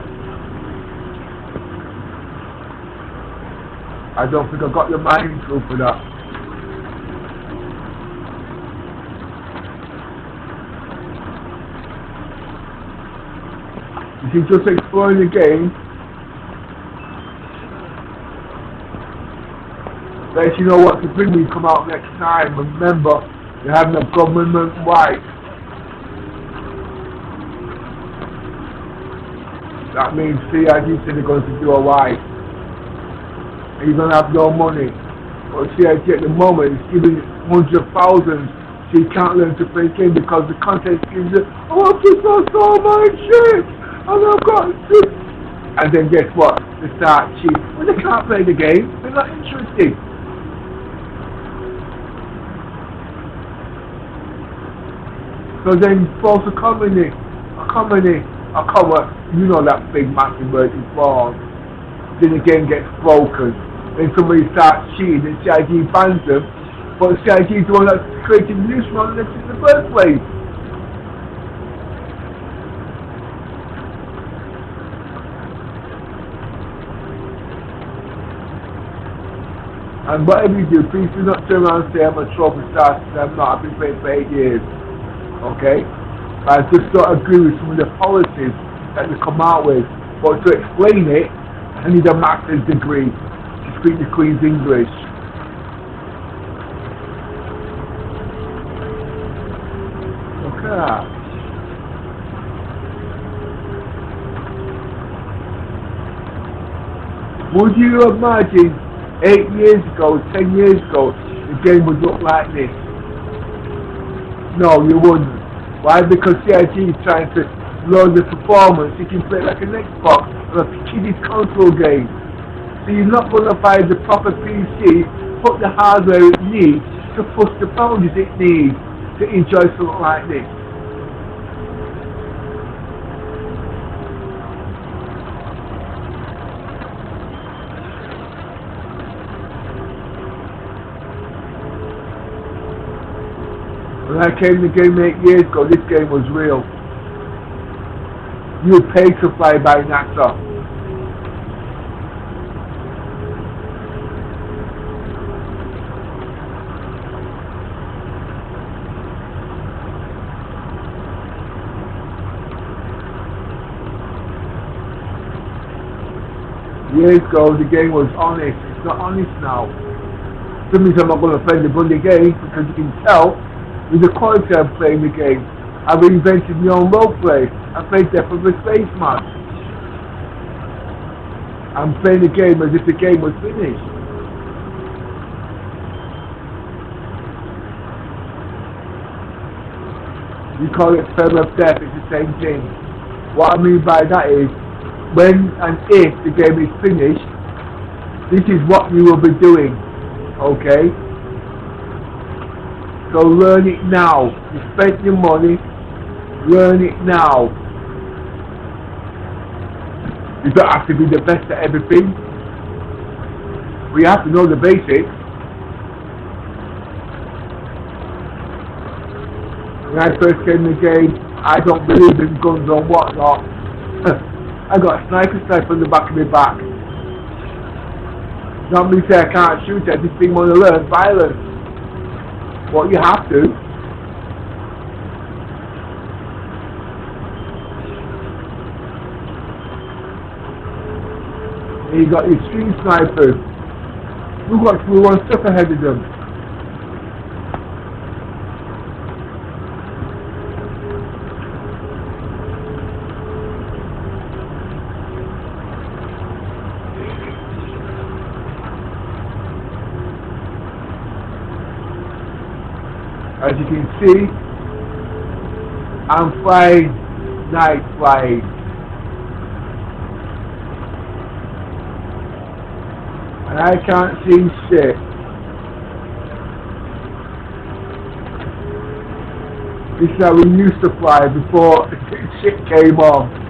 I don't think I got your mind through for that. You see, just exploring the game, let you know what to bring when you come out next time. Remember, you're having a government wipe. That means CIG said they're going to do a wipe. And you're going to have no money. But CIG at the moment is giving hundreds of thousands so you can't learn to play the game because the content gives you, I want to install my shit! And I've got this! And then guess what? They start cheap. Well, they can't play the game. They're not interested. So then false economy, you know that big massive word is wrong. Then the game gets broken. Then somebody starts cheating and CIG bans them. But CIG is the one that's creating news from this in the first place. And whatever you do, please do not turn around and say I'm a trophy star. I'm not. I've been playing for 8 years. Okay? I just don't agree with some of the policies that they come out with. But to explain it, I need a master's degree to speak the Queen's English. Look at that. Would you imagine 8 years ago, 10 years ago, the game would look like this? No, you wouldn't. Why? Because CIG is trying to lower the performance. You can play like an Xbox or a kiddie console game. So you're not going to buy the proper PC, put the hardware it needs to push the boundaries it needs to enjoy something like this. When I came to the game 8 years ago, this game was real. You were paid to fly by NASA. Years ago, the game was honest. It's not honest now. That means I'm not going to play the bloody game because you can tell with the quality I'm playing the game. I've invented my own roleplay. I played Death of a Spaceman. I'm playing the game as if the game was finished. You call it Feather of Death, it's the same thing. What I mean by that is, when and if the game is finished, this is what you will be doing. Okay? So learn it now. You spent your money, learn it now. You don't have to be the best at everything. We have to know the basics. When I first came in the game, I don't believe in guns or whatnot. I got a sniper on the back of my back. Not me say I can't shoot, I just didn't want to learn violence. Well, you have to. And you got your street snipers. We're one step ahead of them. As you can see, I'm flying night flying. And I can't see shit. This is how we used to fly before shit came on.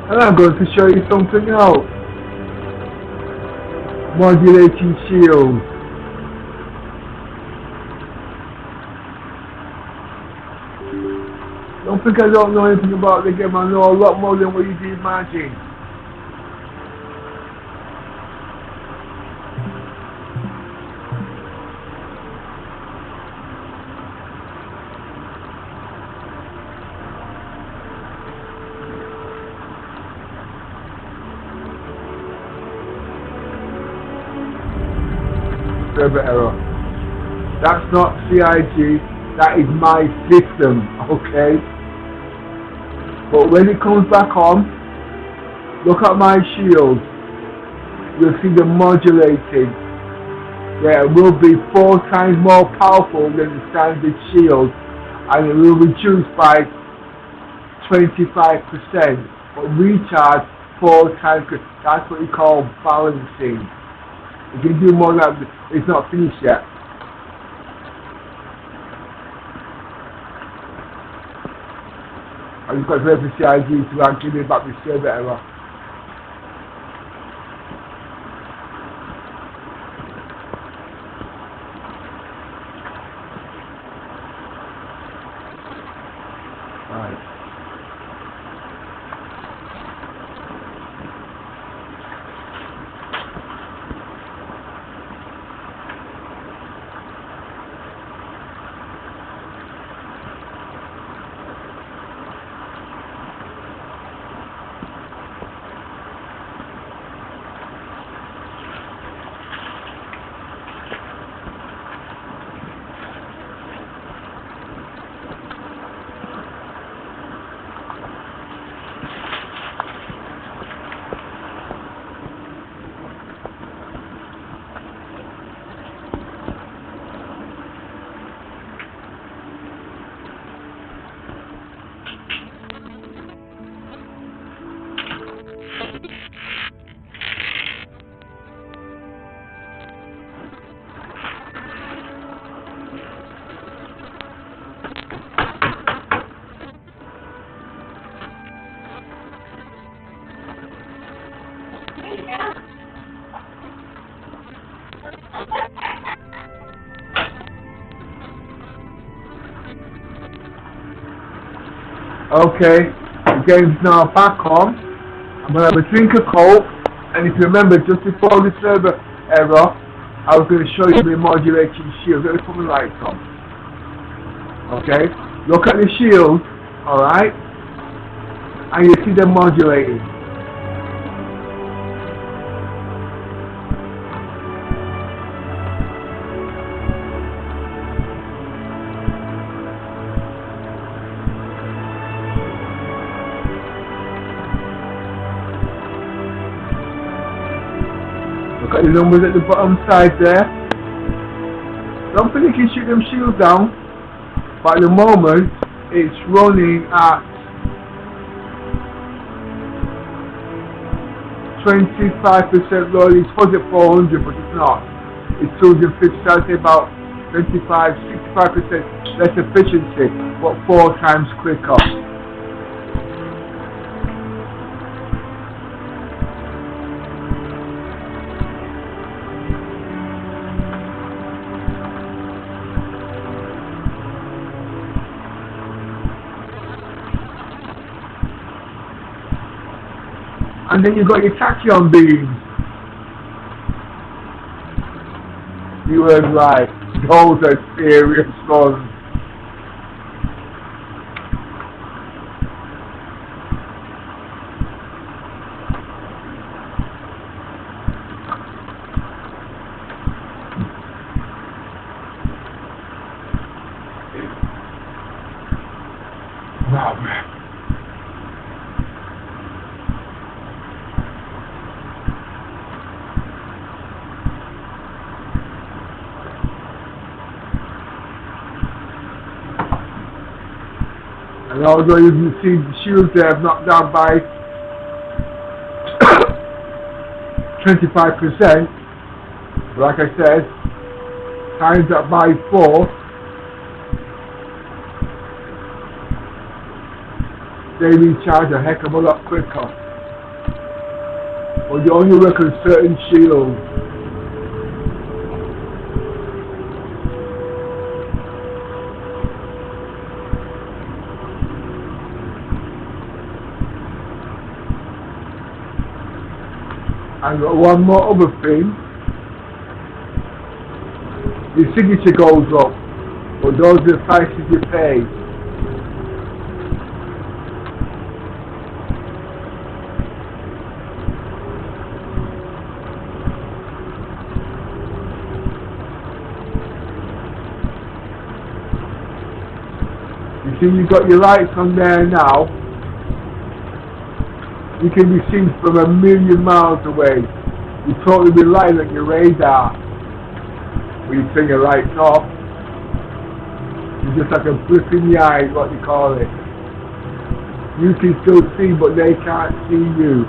And I'm going to show you something else. Modulating shield. Don't think I don't know anything about the game. I know a lot more than what you can imagine. Server error. That's not CIG, that is my system, okay? But when it comes back on, look at my shield. You'll see the modulating. Yeah, it will be 4 times more powerful than the standard shield, and it will reduce by 25%, but recharge 4 times. That's what you call balancing. You can do more than that. It's not finished yet. I just got to wait for CIG to give me back the server error. Right. Okay, the game's now back on. I'm going to have a drink of Coke, and if you remember, just before the server error, I was going to show you the modulating shield. Let me put my lights on. Okay, look at the shield, alright, and you see them modulating. Look at the numbers at the bottom side there. Don't think you can shoot them shields down, but at the moment it's running at 25% load. It's supposed at 400, but it's not. It's 250, so I'd say about 65% less efficiency, but 4 times quicker. And then you've got your tachyon beams. You heard right. Those are serious ones. Wow, man. And although you can see the shields there have knocked down by 25%, but like I said, times that by 4, they recharge a heck of a lot quicker. But you only work on certain shields. And one more other thing, your signature goes up, but those are the prices you pay. You see, you've got your lights on there now. You can be seen from 1,000,000 miles away. You totally rely on your radar. When you turn your lights off, you're just like a blip in the eye, what you call it. You can still see, but they can't see you.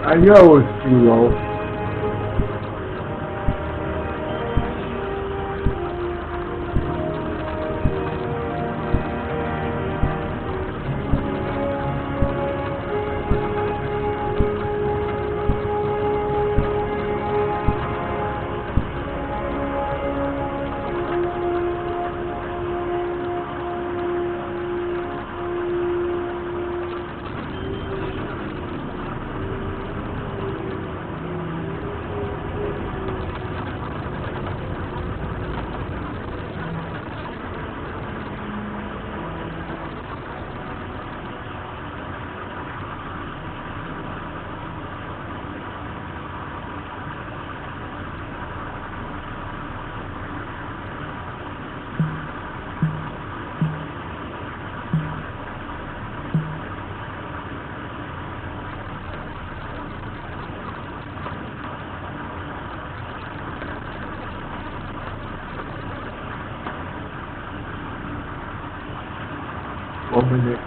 And you're always too low. Minute.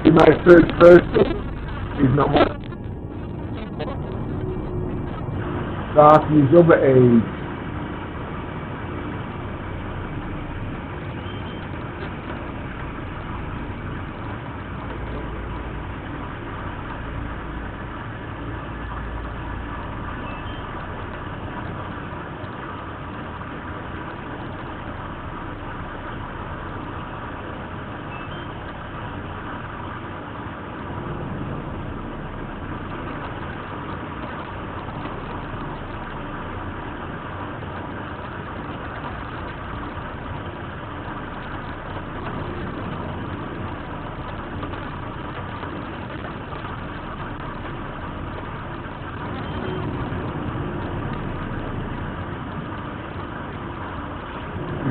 See, my first person is not what starting his other age.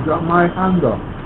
Got my hand up.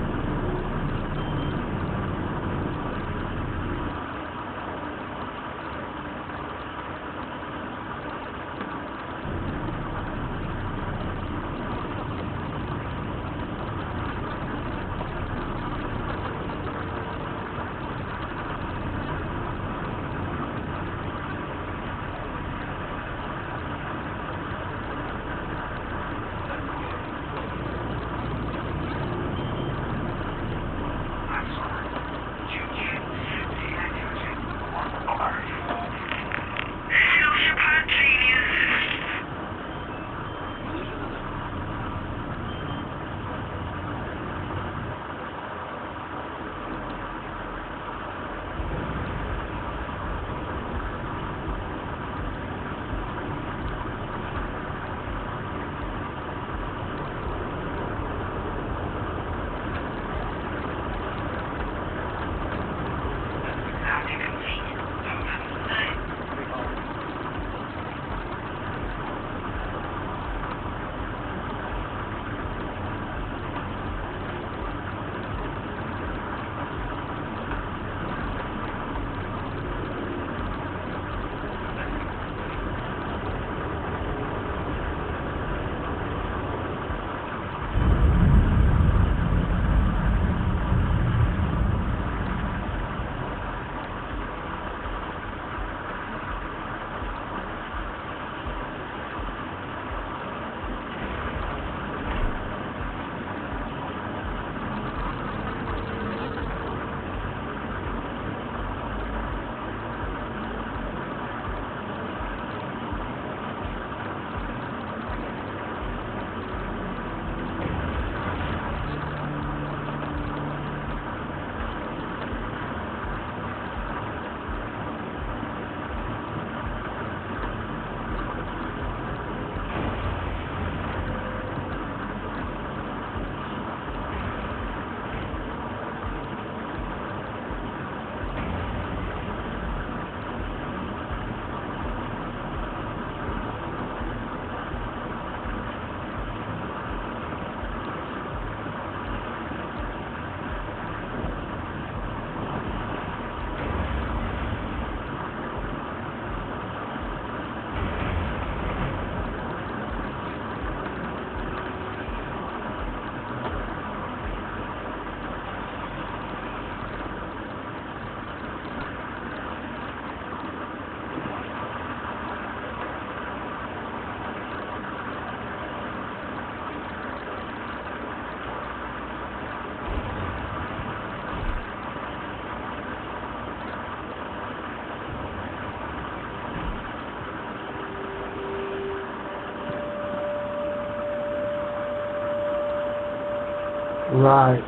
Right.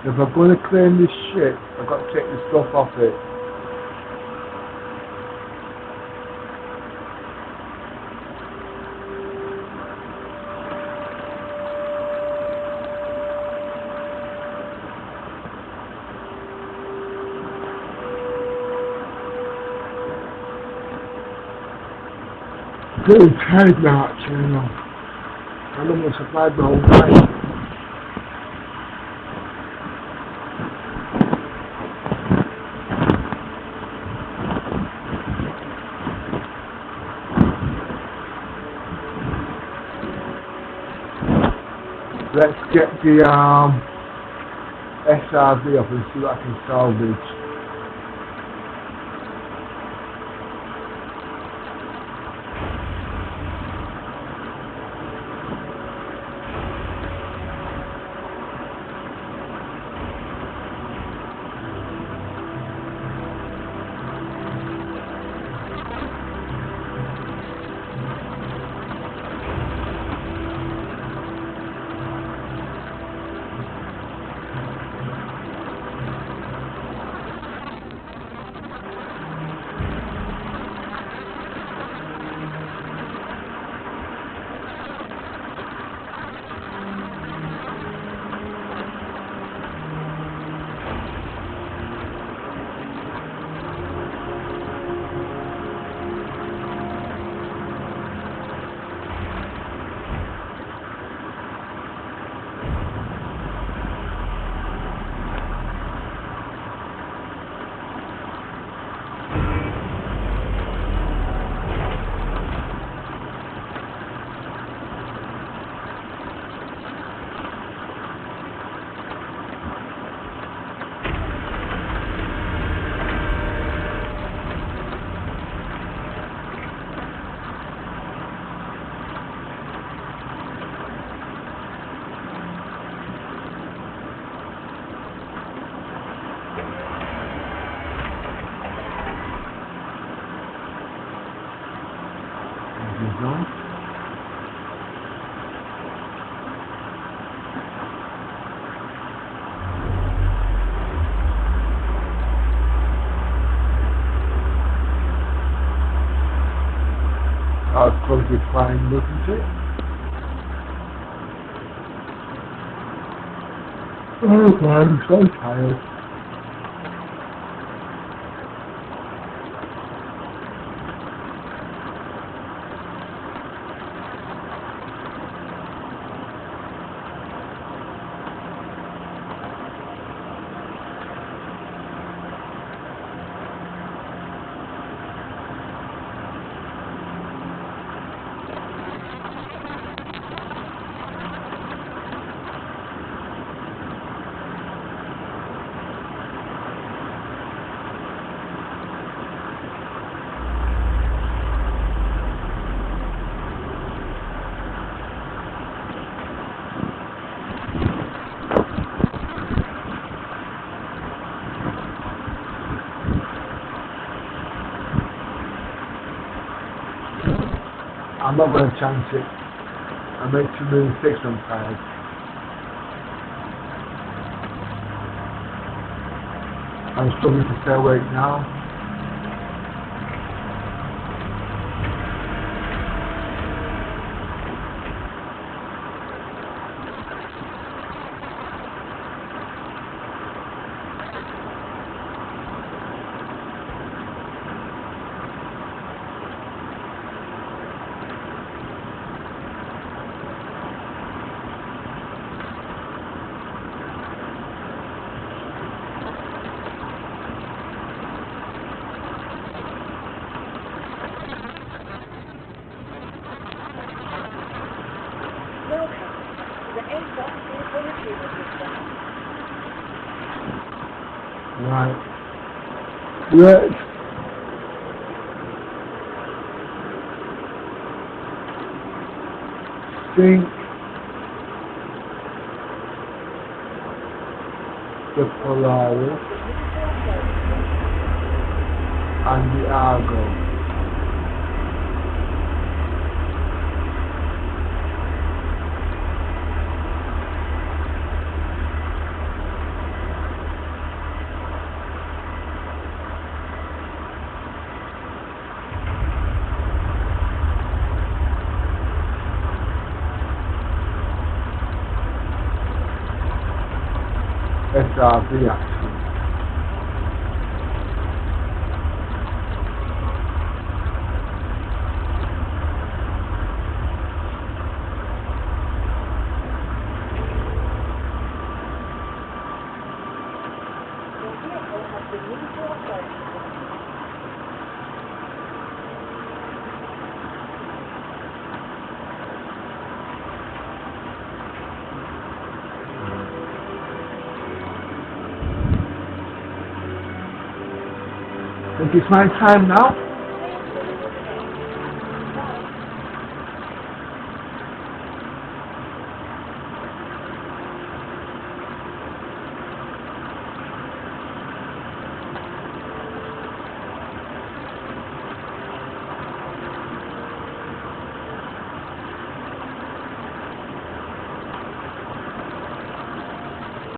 If I'm going to claim this shit, I've got to take the stuff off it. Good tired now, actually. I don't want to supply the whole night. Let's get the SRV up and see what I can salvage. no? I'll close it fine, wasn't it? Oh God, I'm so tired. I'm not going to chance it. I make too many mistakes sometimes. I'm struggling to stay awake now. Right. Let's sync the Polaris and the Argo. SRV actually. Think it's my time now?